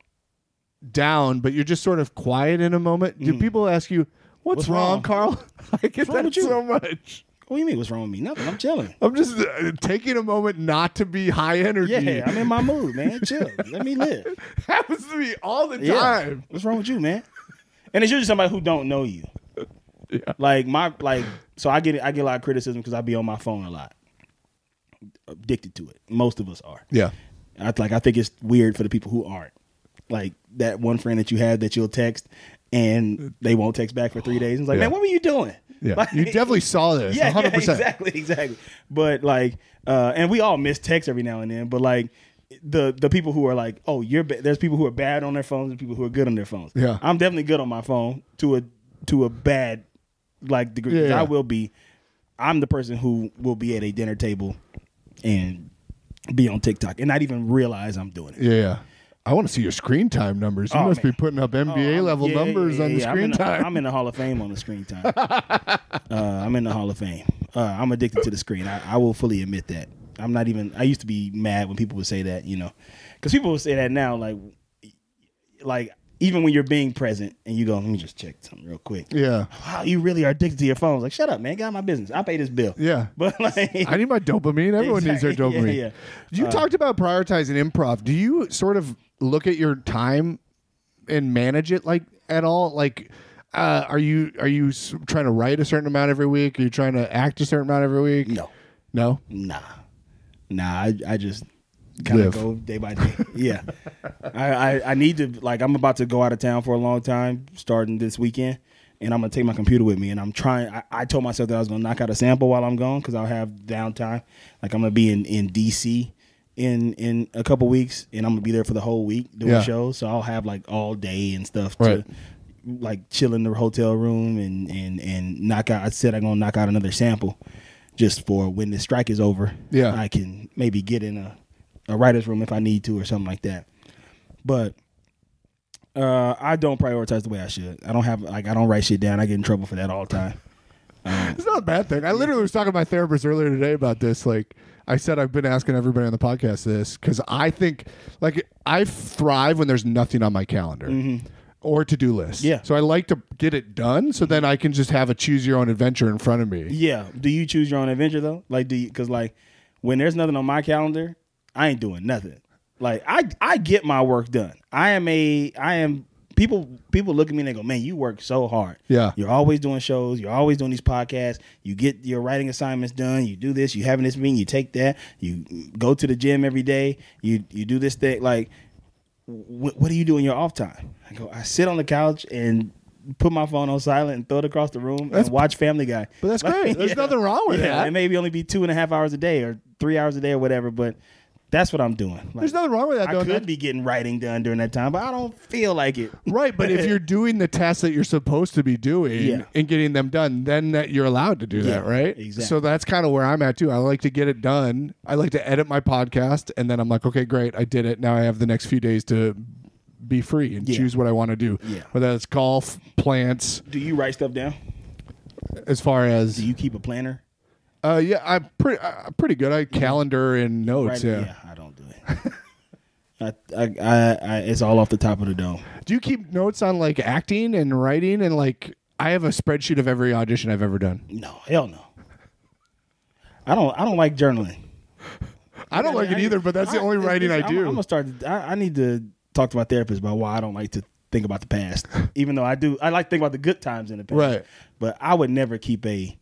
down, but you're just sort of quiet in a moment, do people ask you, what's wrong, Carl? I get that so much. What do you mean what's wrong with me? Nothing. I'm chilling. I'm just taking a moment not to be high energy. Yeah, I'm in my mood, man. Chill. Let me live. Happens to me all the time. Yeah. What's wrong with you, man? And it's usually somebody who don't know you. Yeah. So I get a lot of criticism because I be on my phone a lot. Addicted to it. Most of us are. Yeah. I think it's weird for the people who aren't. Like that one friend that you have that you'll text and they won't text back for 3 days. And it's like, man, what were you doing? Yeah, like, you definitely saw this. Yeah, 100%. Exactly. But like, and we all miss text every now and then. But like, the people who are like, oh, there's people who are bad on their phones and people who are good on their phones. Yeah, I'm definitely good on my phone to a bad like degree. Yeah. I'm the person who will be at a dinner table and be on TikTok and not even realize I'm doing it. Yeah. I want to see your screen time numbers. You must be putting up NBA level numbers on the screen time. I'm in the Hall of Fame on the screen time. I'm in the Hall of Fame. I'm addicted to the screen. I will fully admit that. I'm not even. I used to be mad when people would say that, because people would say that now, like even when you're being present and you go, let me just check something real quick. Yeah. Wow, you really are addicted to your phone. Like, shut up, man. Get out of my business. I pay this bill. Yeah. But like, I need my dopamine. Everyone needs their dopamine. Yeah. You talked about prioritizing improv. Do you sort of look at your time and manage it like at all? Like, are you trying to write a certain amount every week? Are you trying to act a certain amount every week? No? Nah. I just kind of go day by day. Yeah. I need to, like, I'm about to go out of town for a long time starting this weekend, and I'm going to take my computer with me, and I'm trying, I told myself that I was going to knock out a sample while I'm gone because I'll have downtime. Like, I'm going to be in D.C. in a couple weeks, and I'm going to be there for the whole week doing shows, so I'll have, like, all day and stuff to, like, chill in the hotel room and knock out. I said I'm going to knock out another sample just for when the strike is over. Yeah. I can maybe get in a writer's room if I need to or something like that. But I don't prioritize the way I should. I don't write shit down. I get in trouble for that all the time. It's not a bad thing. I literally was talking to my therapist earlier today about this. Like I said, I've been asking everybody on the podcast this because I think like I thrive when there's nothing on my calendar or to-do list. Yeah. So I like to get it done so then I can just have a choose your own adventure in front of me. Yeah. Do you choose your own adventure though? Like, because like when there's nothing on my calendar, I ain't doing nothing. Like I get my work done. I am people look at me and they go, man, you work so hard. Yeah. You're always doing shows. You're always doing these podcasts. You get your writing assignments done. You do this. You having this meeting. You take that. You go to the gym every day. You do this thing. Like, what do you do in your off time? I sit on the couch and put my phone on silent and throw it across the room and watch Family Guy. But that's great. There's nothing wrong with that. It maybe only be 2.5 hours a day or 3 hours a day or whatever, but that's what I'm doing. Like, there's nothing wrong with that. I could be getting writing done during that time, but I don't feel like it. Right, but if you're doing the tasks that you're supposed to be doing and getting them done, then you're allowed to do that, right? Exactly. So that's kind of where I'm at too. I like to get it done. I like to edit my podcast, and then I'm like, okay, great, I did it. Now I have the next few days to be free and choose what I want to do. Yeah. Whether it's golf, plants. Do you write stuff down? As far as, do you keep a planner? Yeah, I'm pretty good. I calendar and notes. Yeah, I don't do it. It's all off the top of the dome. Do you keep notes on like acting and writing and like? I have a spreadsheet of every audition I've ever done. No, hell no. I don't like journaling. I don't like it either, but that's the only writing I do. I'm gonna start. I need to talk to my therapist about why I don't like to think about the past, even though I do. I like to think about the good times in the past. Right. But I would never keep a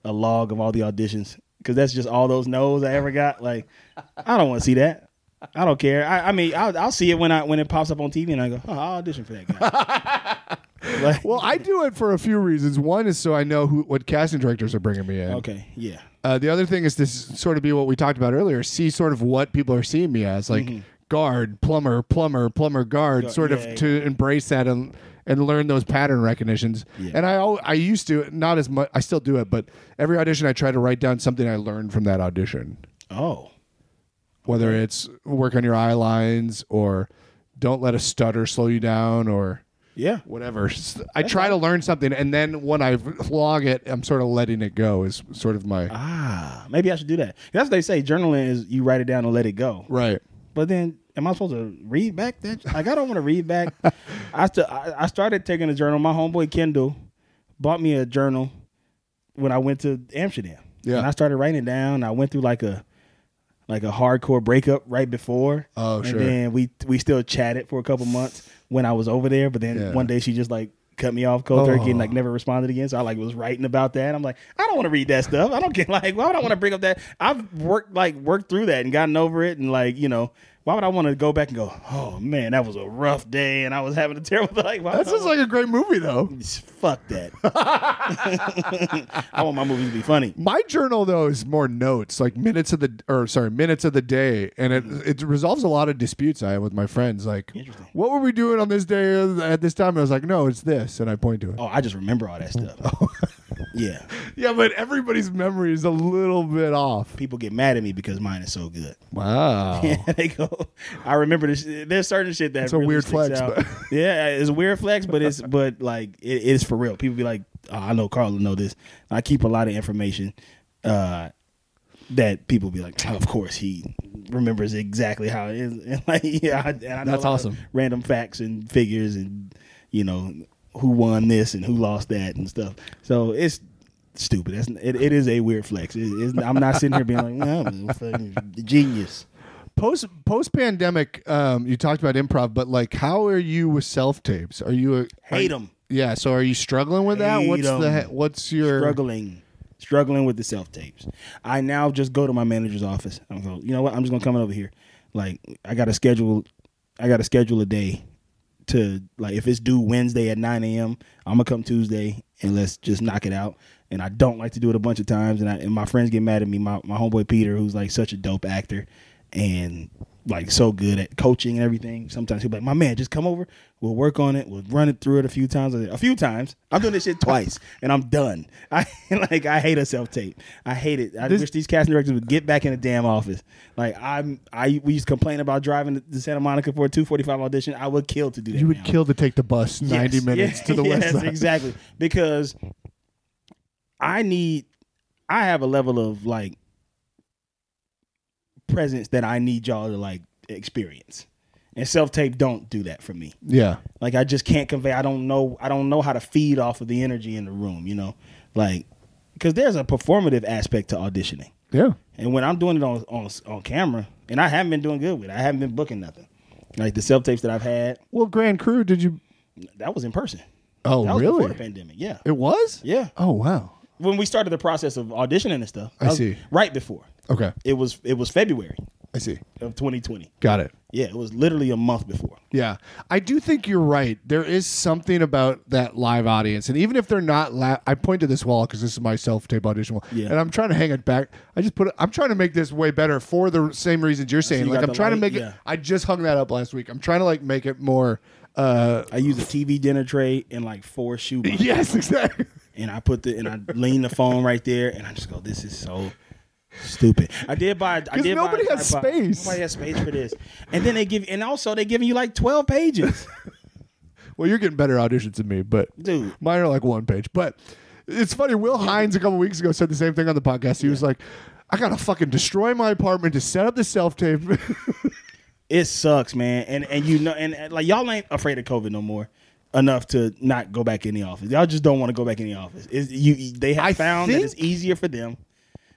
log of all the auditions because that's just all those no's I ever got. Like, I don't want to see that. I don't care. I mean, I'll see it when it pops up on TV and I go, oh, I'll audition for that guy. Like, well, I do it for a few reasons. One is so I know what casting directors are bringing me in. Okay, yeah. The other thing is to sort of be what we talked about earlier. See sort of what people are seeing me as, like guard, plumber, guard, sort of to embrace that and learn those pattern recognitions. Yeah. And I used to, not as much, I still do it, but every audition I try to write down something I learned from that audition. Oh. whether it's work on your eye lines or don't let a stutter slow you down or whatever. I try to learn something, and then when I vlog it, I'm sort of letting it go is sort of my... maybe I should do that. That's what they say. Journaling is you write it down and let it go. Right. But then, am I supposed to read back that? Like, I don't want to read back. I started taking a journal. My homeboy Kendall bought me a journal when I went to Amsterdam. Yeah. And I started writing it down. I went through like a hardcore breakup right before. Oh, sure. And then we still chatted for a couple months when I was over there. But then one day she just like cut me off cold turkey and like never responded again. So I like was writing about that. I'm like, I don't want to read that stuff. I don't get like, why would I want to bring up that? I've worked through that and gotten over it. And like, you know, why would I want to go back and go, oh man, that was a rough day and I was having a terrible like. That sounds like a great movie though. Fuck that. I want my movies to be funny. My journal though is more notes, like minutes of the day, and it resolves a lot of disputes I have with my friends. Like, what were we doing on this day at this time? And I was like, no, it's this, and I point to it. Oh, I just remember all that stuff. Yeah. Yeah, but everybody's memory is a little bit off. People get mad at me because mine is so good. Wow. They go, I remember this. There's certain shit that it's a really weird flex. But yeah, it's a weird flex, but it is for real. People be like, oh, I know Carl will know this. I keep a lot of information that people be like, oh, of course he remembers exactly how it is. And like, and I know that's awesome. Random facts and figures and, you know, who won this and who lost that and stuff. So it's stupid. It is a weird flex. I'm not sitting here being like, no, I'm a fucking genius. Post pandemic, you talked about improv, but like, how are you with self tapes? Are you hate them? Yeah. So are you struggling with that? What's your struggling with the self tapes? I now just go to my manager's office. I'm go, you know what? I'm just gonna come over here. Like, I got to schedule a day to, like, if it's due Wednesday at 9 a.m., I'm gonna come Tuesday and let's just knock it out. And I don't like to do it a bunch of times, and my friends get mad at me. My homeboy Peter, who's like such a dope actor and like so good at coaching and everything. Sometimes he'll be like, my man, just come over. We'll work on it. We'll run it through it a few times. I'm doing this shit twice and I'm done. I hate a self-tape. I hate it. I wish these casting directors would get back in the damn office. Like we used to complain about driving to Santa Monica for a 2:45 audition. I would kill to do that. You would kill to take the bus 90 minutes to the west side. Exactly. Because I have a level of like presence that I need y'all to like experience, and self-tape don't do that for me. Yeah, like I just can't convey. I don't know how to feed off of the energy in the room, you know, like, because there's a performative aspect to auditioning. Yeah, and when I'm doing it on camera, and I haven't been doing good with it. I haven't been booking nothing. Like the self-tapes that I've had. Well, Grand Crew, did you? That was in person. Oh, that was really? Before the pandemic, yeah. It was? Yeah. Oh, wow. When we started the process of auditioning and stuff. I see. Right before. Okay. It was February. I see. Of 2020. Got it. Yeah, it was literally a month before. Yeah. I do think you're right. There is something about that live audience. And even if they're not I point to this wall because this is my self-tape audition wall. Yeah. And I'm trying to hang it back. I'm trying to make this way better for the same reasons you're saying. So like I'm trying to make it. I just hung that up last week. I'm trying to like make it more. I use a TV dinner tray and like 4 shoe boxes. Yes, exactly. And I lean the phone right there and I just go, this is so stupid. Nobody has space. Nobody has space for this. And then they're giving you like 12 pages. Well, you're getting better auditions than me, but dude, mine are like 1 page. But it's funny. Will Hines a couple weeks ago said the same thing on the podcast. He was like, I gotta fucking destroy my apartment to set up the self-tape. It sucks, man. And you know, and like y'all ain't afraid of COVID no more enough to not go back in the office. Y'all just don't want to go back in the office. They have found that it's easier for them.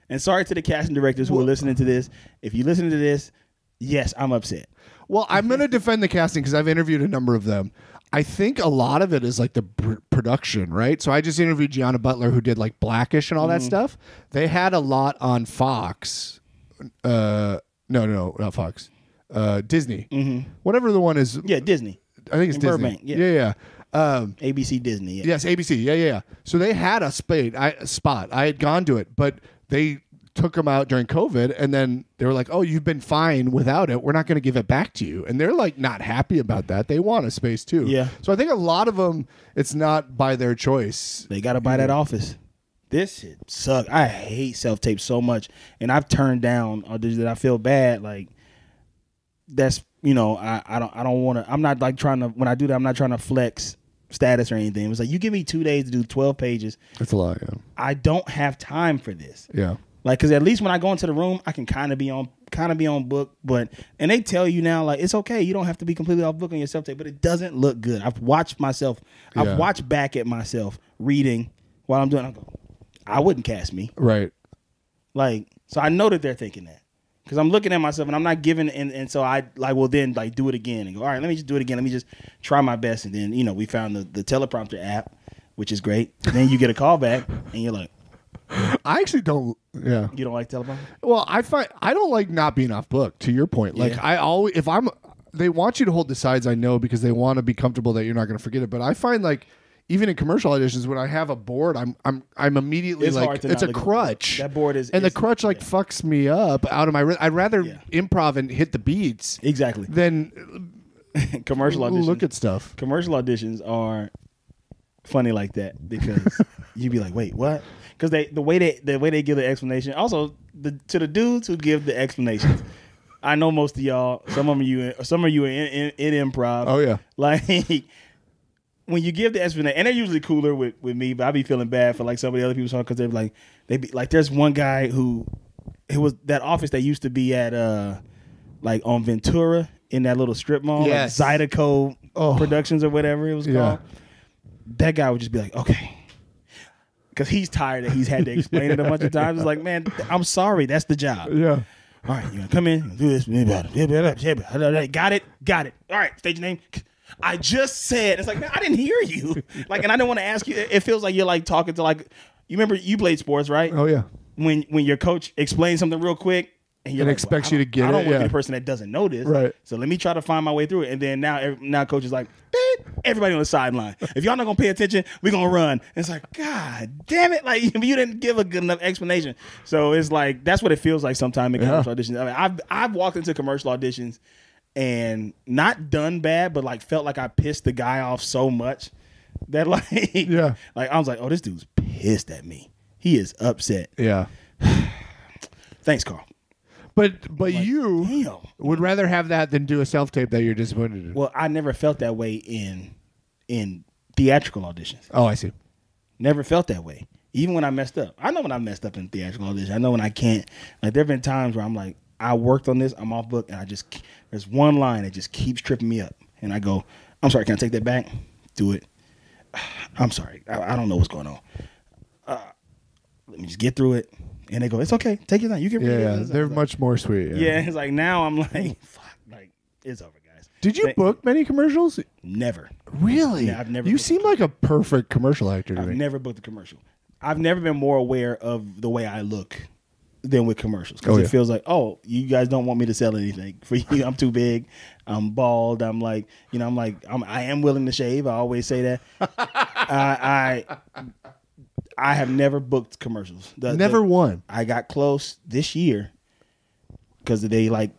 And sorry to the casting directors who are listening to this. If you listen to this, yes, I'm upset. Well, I'm going to defend the casting because I've interviewed a number of them. I think a lot of it is like the production, right? So I just interviewed Gianna Butler, who did like Blackish and all that stuff. They had a lot on Fox. No, not Fox. Disney. Mm-hmm. Whatever the one is. Yeah, Disney. I think it's Disney. Burbank. Yeah. ABC Disney. Yeah. Yes, ABC. Yeah. So they had a spot. I had gone to it, but they took them out during COVID, and then they were like, "Oh, you've been fine without it. We're not going to give it back to you." And they're like not happy about that. They want a space too. Yeah. So I think a lot of them, it's not by their choice. They got to buy that office. This shit sucks. I hate self-tape so much, and I've turned down auditions that I feel bad. Like that's, you know, I don't want to, I'm not like trying to, when I do that, I'm not trying to flex status or anything. It was like, you give me 2 days to do 12 pages. That's a lot, yeah. I don't have time for this. Yeah. Like, because at least when I go into the room, I can kind of be on book. But, and they tell you now, like, it's okay. You don't have to be completely off book on your self-tape, but it doesn't look good. I've watched back at myself reading while I'm doing it. I wouldn't cast me. Right. Like, so I know that they're thinking that. Because I'm looking at myself and I'm not giving, and so I like will then like do it again and go, all right, let me just do it again. Let me just try my best. And then, you know, we found the teleprompter app, which is great. Then you get a call back and you're like, I actually don't. Yeah. you don't like teleprompter? Well, I don't like not being off book. To your point, like I always, they want you to hold the sides. I know because they want to be comfortable that you're not going to forget it. But I find like even in commercial auditions, when I have a board, I'm immediately It's like hard to it's not a look at crutch. that board is, and the crutch like fucks me up out of my. I'd rather improv and hit the beats exactly than commercial auditions. Look at stuff. Commercial auditions are funny like that because you be like, wait, what? Because the way they give the explanation. Also, to the dudes who give the explanations, I know most of y'all. Some of you in improv. Oh yeah, like when you give the explanation, and they're usually cooler with me, but I be feeling bad for like some of the other people because they're like they be like. There's one guy who it was that office that used to be at like on Ventura in that little strip mall, yes. like Zydeco Productions or whatever it was called. That guy would just be like, okay. Because he's tired that he's had to explain it a bunch of times. It's like, man, I'm sorry. That's the job. Yeah. All right, you're going to come in, do this. Got it. All right, state your name. I just said. It's like, man, I didn't hear you. Like, and I didn't want to ask you. It feels like you're like talking to like, you remember you played sports, right? Oh, yeah. When your coach explains something real quick. And expects you to get it. I don't want to be the person that doesn't know this. Right. So let me try to find my way through it. And then now coach is like, everybody on the sideline. If y'all not going to pay attention, we're going to run. And it's like, God damn it. Like, you didn't give a good enough explanation. So it's like, that's what it feels like sometimes in commercial auditions. I mean, I've walked into commercial auditions and not done bad, but like felt like I pissed the guy off so much that like, like I was like, oh, this dude's pissed at me. He is upset. Yeah. Thanks, Carl. But like, you damn. would rather have that than do a self-tape that you're disappointed in. Well, I never felt that way in theatrical auditions. Oh, I see. Never felt that way. Even when I messed up. I know when I messed up in theatrical auditions. I know when I can't. Like, there have been times where I'm like, I worked on this, I'm off book, and there's one line that just keeps tripping me up. And I go, I'm sorry, can I take that back? Do it. I'm sorry. I don't know what's going on. Let me just get through it. And they go, it's okay. Take your time. You can read it. They're much more sweet. Yeah, it's like now I'm like, fuck, like it's over, guys. Did you book many commercials? Never. Really? Yeah, I've never. You seem like a perfect commercial actor to me. I've never booked a commercial. I've never been more aware of the way I look than with commercials because it feels like, oh, you guys don't want me to sell anything for you. I'm too big. I'm bald. I'm like, I am willing to shave. I always say that. I have never booked commercials. Never won. I got close this year because I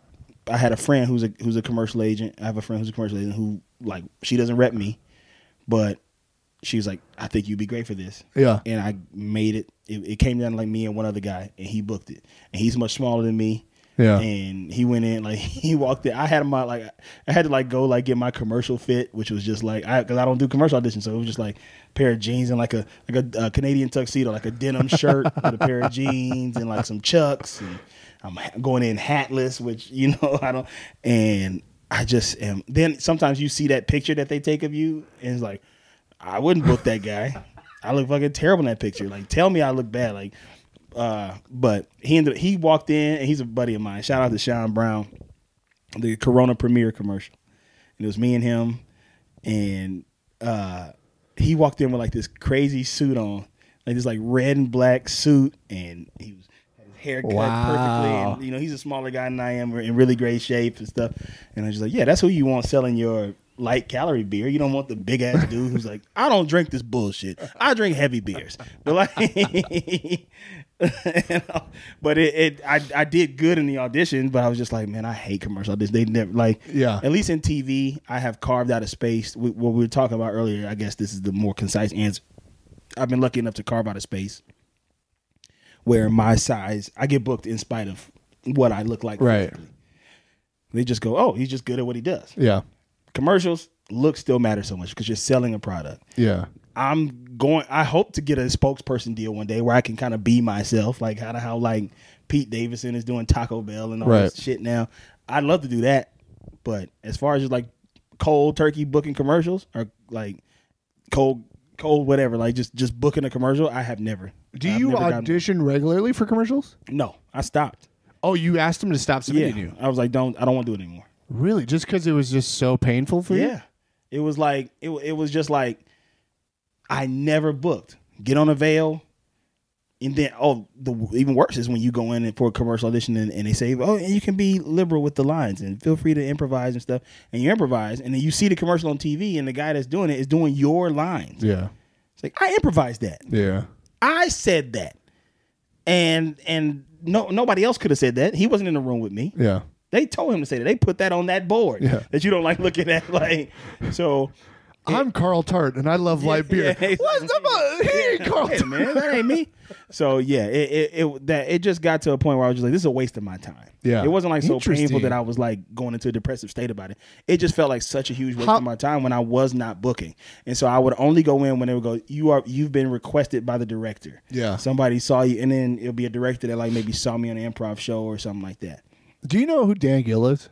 had a friend who's a commercial agent. I have a friend who's a commercial agent who like she doesn't rep me, but she was like, I think you'd be great for this. Yeah. And I made it. It came down to like me and one other guy, and he booked it. And he's much smaller than me. Yeah. And he went in, like, he walked in. I had him, like, I had to, like, go, like, get my commercial fit, which was just, like, because I don't do commercial auditions. So it was just, like, a pair of jeans and, like, a Canadian tuxedo, like a denim shirt with a pair of jeans and, like, some Chucks. And I'm going in hatless, which, I don't. And I just am. Then sometimes you see that picture that they take of you, and it's like, I wouldn't book that guy. I look fucking terrible in that picture. Like, tell me I look bad. Like, but he walked in, and he's a buddy of mine. Shout out to Sean Brown, the Corona premiere commercial. And it was me and him, and he walked in with like this crazy suit on, like this like red and black suit, and he was had his hair cut perfectly. And he's a smaller guy than I am, in really great shape and stuff. And I was just like, yeah, that's who you want selling your light calorie beer. You don't want the big ass dude who's like, I don't drink this bullshit. I drink heavy beers. But like, but I did good in the audition, but I was just like, man, I hate commercial auditions. They never at least in TV, I have carved out a space. What we were talking about earlier, I guess this is the more concise answer. I've been lucky enough to carve out a space where my size, I get booked in spite of what I look like. Right. Physically. They just go, oh, he's just good at what he does. Yeah. Commercials, look still matter so much because you're selling a product. Yeah. I hope to get a spokesperson deal one day where I can kind of be myself, like how like Pete Davidson is doing Taco Bell and all this shit now. I'd love to do that. But as far as just like cold turkey booking commercials or like cold whatever, like just booking a commercial, I've never. Do you audition regularly for commercials? No, I stopped. Oh, you asked him to stop submitting you? I was like, I don't want to do it anymore. Really? Just because it was just so painful for you? Yeah. It was like, it was just like, I never booked. Get on a veil. And then, even worse is when you go in for a commercial audition and they say, oh, and you can be liberal with the lines and feel free to improvise and stuff. And you improvise, and then you see the commercial on TV, and the guy that's doing it is doing your lines. Yeah. It's like, I improvised that. Yeah. I said that. And nobody else could have said that. He wasn't in the room with me. Yeah. They told him to say that. They put that on that board that you don't like looking at. Like, so... I'm Carl Tart, and I love light beer. Yeah, What's up? He ain't Carl Tart. Man, that ain't me. So yeah, it just got to a point where I was just like, this is a waste of my time. Yeah, it wasn't like so painful that I was like going into a depressive state about it. It just felt like such a huge waste of my time when I was not booking, and so I would only go in when they would go, you've been requested by the director. Yeah, somebody saw you, and then it'll be a director that like maybe saw me on an improv show or something like that. Do you know who Dan Gill is?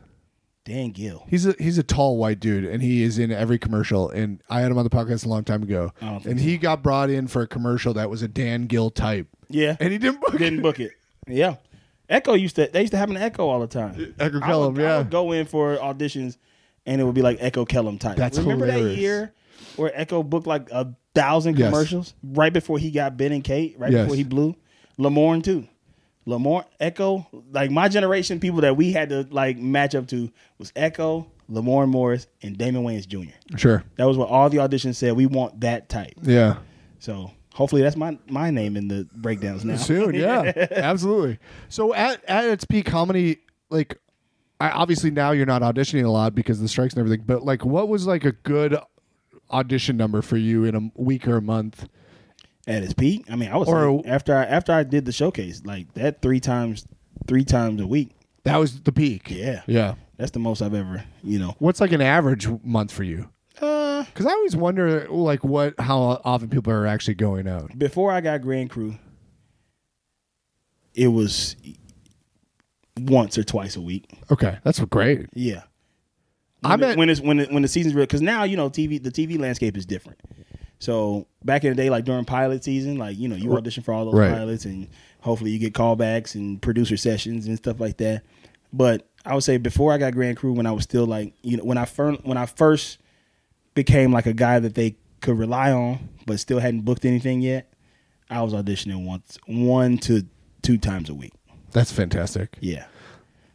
Dan Gill. He's a tall white dude, and he is in every commercial. And I had him on the podcast a long time ago, and he got brought in for a commercial that was a Dan Gill type. Yeah, and he didn't book it. Yeah, Echo used to have an Echo all the time. Echo Kellum, I would go in for auditions, and it would be like Echo Kellum type. That's Remember hilarious. That year where Echo booked like 1,000 commercials right before he got Ben and Kate, before he blew? Lamorne too. Lamorne, Echo, like my generation, people that we had to like match up to was Echo, Lamorne Morris, and Damon Wayans Jr. Sure. That was what all the auditions said. We want that type. Yeah. So hopefully that's my name in the breakdowns now. Soon, yeah. Absolutely. So at its peak, how many, like, obviously now you're not auditioning a lot because of the strikes and everything, but like what was like a good audition number for you in a week or a month? At its peak, I mean, I was like, after I did the showcase, like that three times a week. That was the peak. Yeah, yeah. That's the most I've ever, What's like an average month for you? Because I always wonder, like, how often people are actually going out. Before I got Grand Crew, it was once or twice a week. Okay, that's great. Yeah, when the season's real, because now the TV landscape is different. So back in the day, like during pilot season, like, you audition for all those pilots and hopefully you get callbacks and producer sessions and stuff like that. But I would say before I got Grand Crew, when I was still like, when I first became like a guy that they could rely on, but still hadn't booked anything yet, I was auditioning 1 to 2 times a week. That's fantastic. Yeah.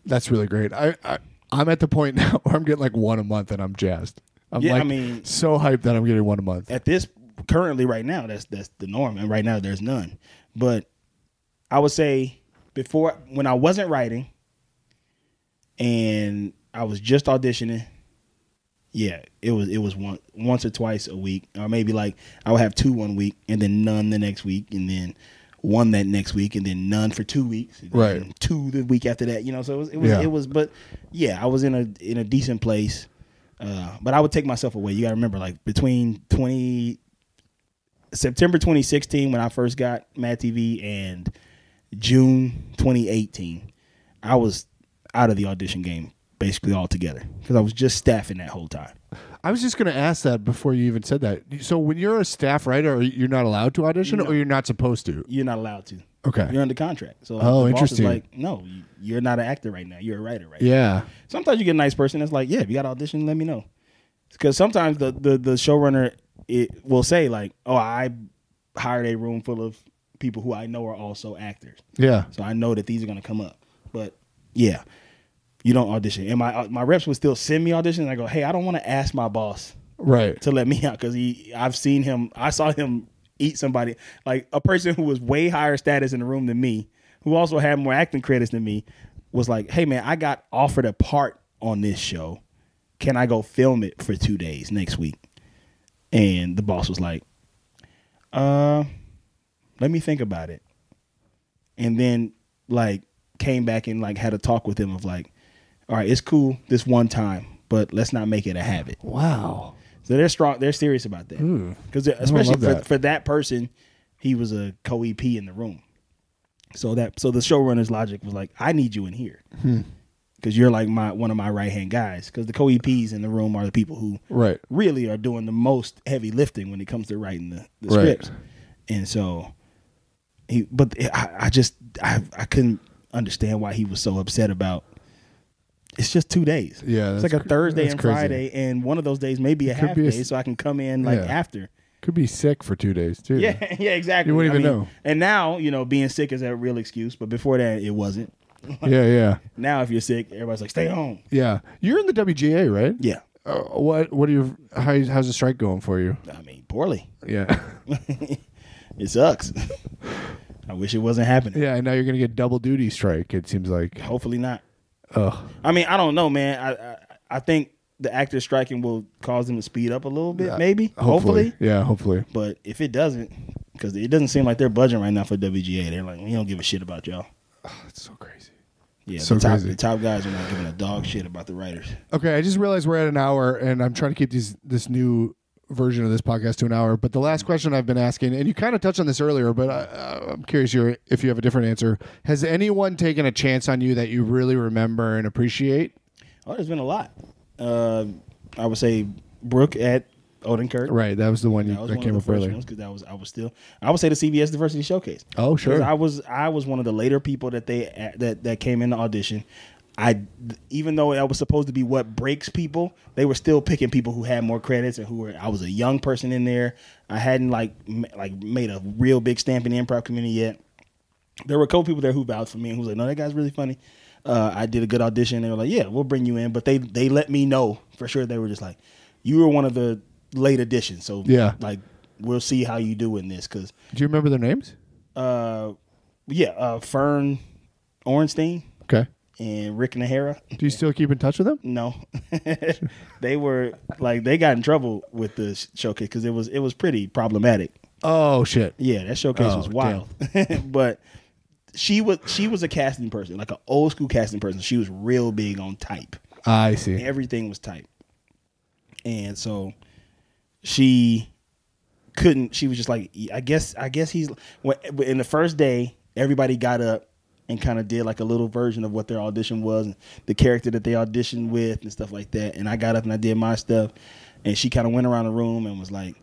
That's really great. I'm at the point now where I'm getting like 1 a month and I'm jazzed. I'm so hyped that I'm getting 1 a month. At this currently right now, that's the norm, and right now there's none. But I would say before, when I wasn't writing and I was just auditioning, yeah, it was once or twice a week, or maybe like I would have 2 one week and then none the next week, and then 1 that next week, and then none for 2 weeks, and then 2 the week after that. So it was. But yeah, I was in a decent place. But I would take myself away. You got to remember, like between September 2016 when I first got MadTV and June 2018, I was out of the audition game basically altogether because I was just staffing that whole time. I was just going to ask that before you even said that. So when you're a staff writer, you're not allowed to audition, or you're not supposed to? You're not allowed to. Okay. You're under contract. So the interesting. Boss is like, no, you're not an actor right now. You're a writer right now. Yeah. Sometimes you get a nice person that's like, yeah, if you got an audition, let me know. Because sometimes the showrunner will say like, oh, I hired a room full of people who I know are also actors. Yeah. So I know that these are going to come up. But yeah, you don't audition. And my reps would still send me auditions. And I go, hey, I don't want to ask my boss to let me out because I saw him eat somebody, like a person who was way higher status in the room than me, who also had more acting credits than me, was like, hey man, I got offered a part on this show. Can I go film it for 2 days next week? And the boss was like, let me think about it. And then like came back and like had a talk with him of like, all right, it's cool this one time, but let's not make it a habit. Wow. So they're strong. They're serious about that. Because especially for that person, he was a co-EP in the room. So the showrunner's logic was like, I need you in here. Because you're like one of my right-hand guys. Because the co-EPs in the room are the people who really are doing the most heavy lifting when it comes to writing the scripts. And so, I couldn't understand why he was so upset about. It's just 2 days. Yeah, it's like a Thursday and Friday, and one of those days may be a half day, so I can come in after. Could be sick for 2 days too. Yeah, exactly. You wouldn't even know. And now, being sick is a real excuse, but before that, it wasn't. Yeah. Now, if you're sick, everybody's like, stay home. Yeah, you're in the WGA, right? Yeah. What are how's the strike going for you? I mean, poorly. Yeah. It sucks. I wish it wasn't happening. Yeah, and now you're gonna get double duty strike. It seems like. Hopefully not. Oh. I mean, I don't know, man. I think the actors striking will cause them to speed up a little bit, maybe. Hopefully. Yeah, hopefully. But if it doesn't, because it doesn't seem like they're budging right now for WGA. They're like, we don't give a shit about y'all. Oh, that's so crazy. Yeah, so the top guys are not giving a dog shit about the writers. Okay, I just realized we're at an hour, and I'm trying to keep this new version of this podcast to an hour. But the last question I've been asking, and you kind of touched on this earlier, but I'm curious if you have a different answer. Has anyone taken a chance on you that you really remember and appreciate? Oh, there's been a lot. I would say Brooke at Odenkirk. Right, that was the one that came up earlier. Because I would say the CBS Diversity Showcase. Oh, sure. I was one of the later people that came in the audition. Even though that was supposed to be what breaks people, they were still picking people who had more credits and I was a young person in there. I hadn't like made a real big stamp in the improv community yet. There were a couple people there who vouched for me and who was like, no, that guy's really funny. I did a good audition. They were like, yeah, we'll bring you in. But they let me know for sure. They were just like, you were one of the late additions. So yeah, like we'll see how you do in this. Do you remember their names? Fern Orenstein. Okay. And Rick Nahara. Do you still keep in touch with them? No. They were like, they got in trouble with the showcase because it was pretty problematic. Oh shit. Yeah, that showcase was wild. But she was a casting person, like an old school casting person. She was real big on type. I see. Everything was type. And so she was just like, I guess he's in the first day, everybody got up and kind of did like a little version of what their audition was, and the character that they auditioned with and stuff like that. And I got up and I did my stuff, and she kind of went around the room and was like,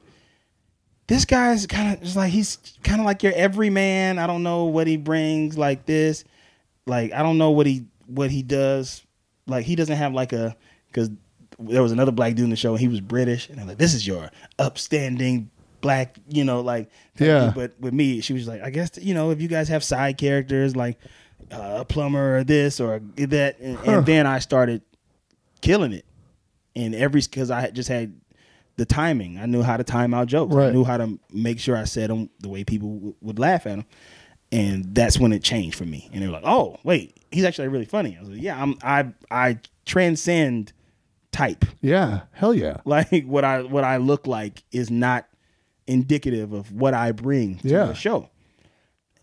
this guy's kind of just like, he's kind of like your everyman. I don't know what he brings like this. Like, I don't know what he does. Like, he doesn't have like because there was another black dude in the show and he was British. And I'm like, this is your upstanding black, yeah. But with me, she was like, I guess, if you guys have side characters like a plumber or this or that. And then I started killing it. And because I just had the timing. I knew how to time out jokes. Right. I knew how to make sure I said them the way people would laugh at them. And that's when it changed for me. And they were like, oh, wait, he's actually really funny. I was like, yeah, I transcend type. Yeah, hell yeah. Like what I look like is not indicative of what I bring to the show.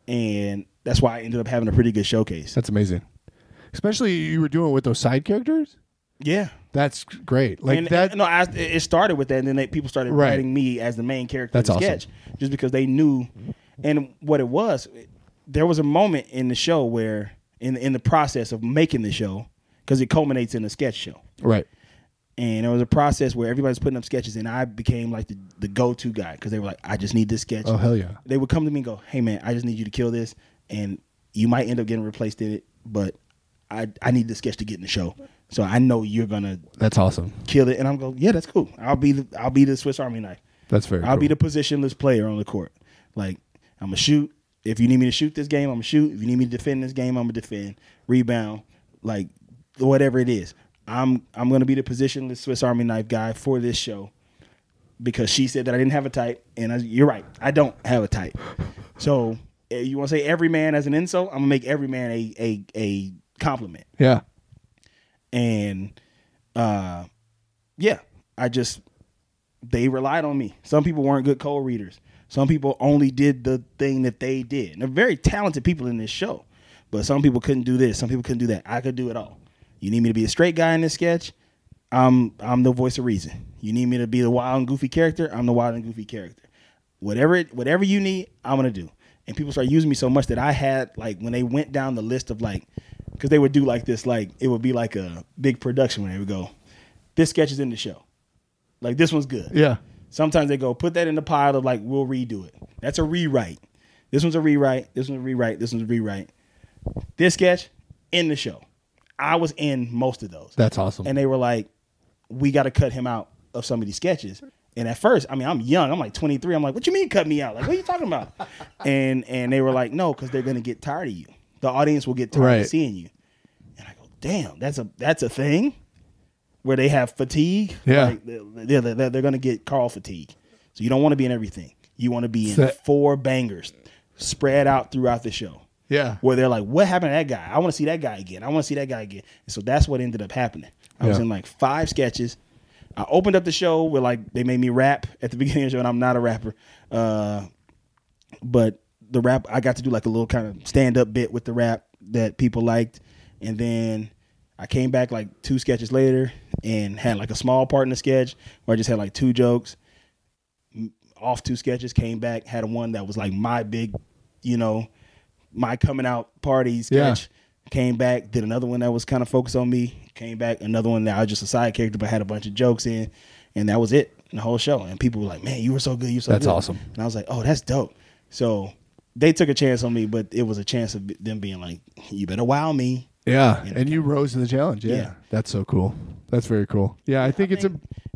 And that's why I ended up having a pretty good showcase. That's amazing. Especially you were doing it with those side characters? Yeah. That's great. Like it started with that, and then people started writing me as the main character of the sketch, just because they knew. And what it was, there was a moment in the show where, in the process of making the show, because it culminates in a sketch show. Right. And there was a process where everybody's putting up sketches, and I became like the go-to guy, because they were like, I just need this sketch. Oh, hell yeah. They would come to me and go, hey, man, I just need you to kill this, and you might end up getting replaced in it, but I need this sketch to get in the show. So I know you're gonna. That's awesome. Kill it, and I'm going. Yeah, that's cool. I'll be the Swiss Army knife. That's very. I'll be the positionless player on the court. Like, I'm gonna shoot. If you need me to shoot this game, I'm gonna shoot. If you need me to defend this game, I'm gonna defend. Rebound, like whatever it is. I'm gonna be the positionless Swiss Army knife guy for this show, because she said that I didn't have a type, and you're right. I don't have a type. So you want to say every man as an insult? I'm gonna make every man a compliment. Yeah. And, they relied on me. Some people weren't good co-readers. Some people only did the thing that they did. And they're very talented people in this show, but some people couldn't do this. Some people couldn't do that. I could do it all. You need me to be a straight guy in this sketch? I'm the voice of reason. You need me to be the wild and goofy character? I'm the wild and goofy character. Whatever you need, I'm gonna do. And people started using me so much that I had, like, when they went down the list of, like, because they would do like this, like, it would be like a big production when they would go, this sketch is in the show. Like, this one's good. Yeah. Sometimes they go, put that in the pile of, like, we'll redo it. That's a rewrite. This one's a rewrite. This one's a rewrite. This one's a rewrite. This sketch, in the show. I was in most of those. That's awesome. And they were like, we got to cut him out of some of these sketches. And at first, I mean, I'm young. I'm like 23. I'm like, what you mean cut me out? Like, what are you talking about? and they were like, no, because they're going to get tired of you. The audience will get tired of seeing you. And I go, damn, that's a thing where they have fatigue. Yeah. Like, they're going to get Carl fatigue. So you don't want to be in everything. You want to be in 4 bangers spread out throughout the show. Yeah. Where they're like, what happened to that guy? I want to see that guy again. I want to see that guy again. And so that's what ended up happening. I was in like 5 sketches. I opened up the show where, like, they made me rap at the beginning of the show, and I'm not a rapper. But the rap, I got to do like a little kind of stand-up bit with the rap that people liked. And then I came back like 2 sketches later and had like a small part in the sketch where I just had like 2 jokes. Off 2 sketches, came back, had one that was like my big, my coming out party sketch. Came back, did another one that was kind of focused on me. Came back, another one that I was just a side character, but had a bunch of jokes in, and that was it, the whole show. And people were like, "Man, you were so good, That's awesome." And I was like, "Oh, that's dope." So they took a chance on me, but it was a chance of them being like, "You better wow me." Yeah, and you rose to the challenge. Yeah, that's so cool. That's very cool. Yeah, I think it's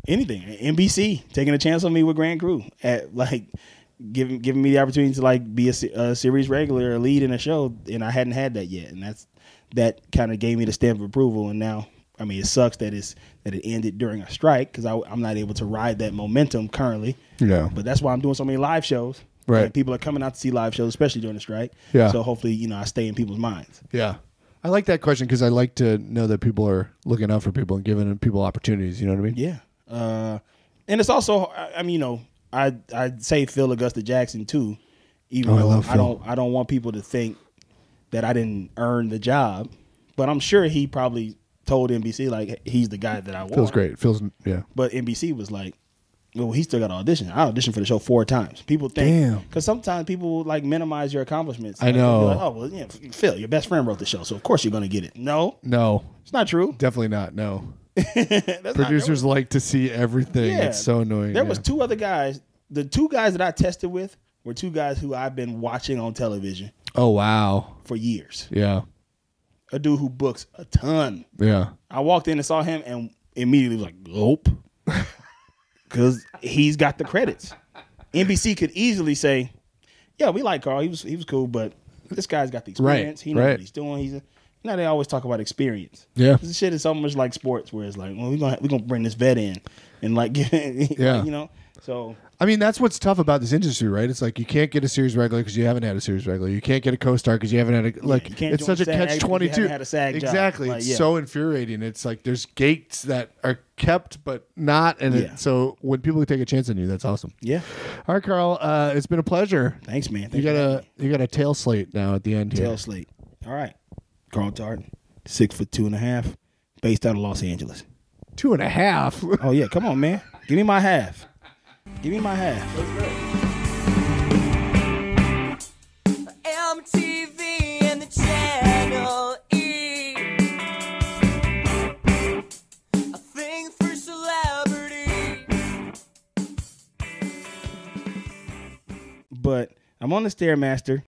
anything. NBC taking a chance on me with Grand Crew at like. Giving me the opportunity to like be a series regular, a lead in a show, and I hadn't had that yet, and that kind of gave me the stamp of approval. And now, I mean, it sucks that it ended during a strike because I'm not able to ride that momentum currently. Yeah, but that's why I'm doing so many live shows. Right, and people are coming out to see live shows, especially during the strike. Yeah, so hopefully, I stay in people's minds. Yeah, I like that question because I like to know that people are looking out for people and giving people opportunities. You know what I mean? Yeah, and it's also, I mean, I'd say Phil Augusta Jackson too, even though I don't want people to think that I didn't earn the job, but I'm sure he probably told NBC like he's the guy that I want. Feels great. But NBC was like, well, he still got to audition. I auditioned for the show 4 times. People think because sometimes people like minimize your accomplishments. I know. Like, oh well, Phil, your best friend wrote the show, so of course you're going to get it. No, it's not true. Definitely not. No. Producers like to see everything. Yeah, it's so annoying. There was 2 other guys. The 2 guys that I tested with were 2 guys who I've been watching on television. Oh, wow. For years. Yeah. A dude who books a ton. Yeah. I walked in and saw him and immediately was like, nope. Because he's got the credits. NBC could easily say, yeah, we like Carl. He was cool, but this guy's got the experience. He knows what he's doing. They always talk about experience. Yeah. This shit is so much like sports where it's like, well, we're gonna bring this vet in and like, so. I mean, that's what's tough about this industry, right? It's like you can't get a series regular because you haven't had a series regular. You can't get a co-star because you haven't had a it's such a catch-22. Had a SAG exactly. Job. It's so infuriating. It's like there's gates that are kept but not, and so when people take a chance on you, that's awesome. Yeah. All right, Carl. It's been a pleasure. Thanks, man. You got a tail slate now at the end here. Tail slate. All right. Carl Tart, 6'2.5", based out of Los Angeles. 2.5. Oh yeah, come on, man. Give me my half. Give me my half. MTV and the Channel E. A thing for celebrity. But I'm on the Stairmaster.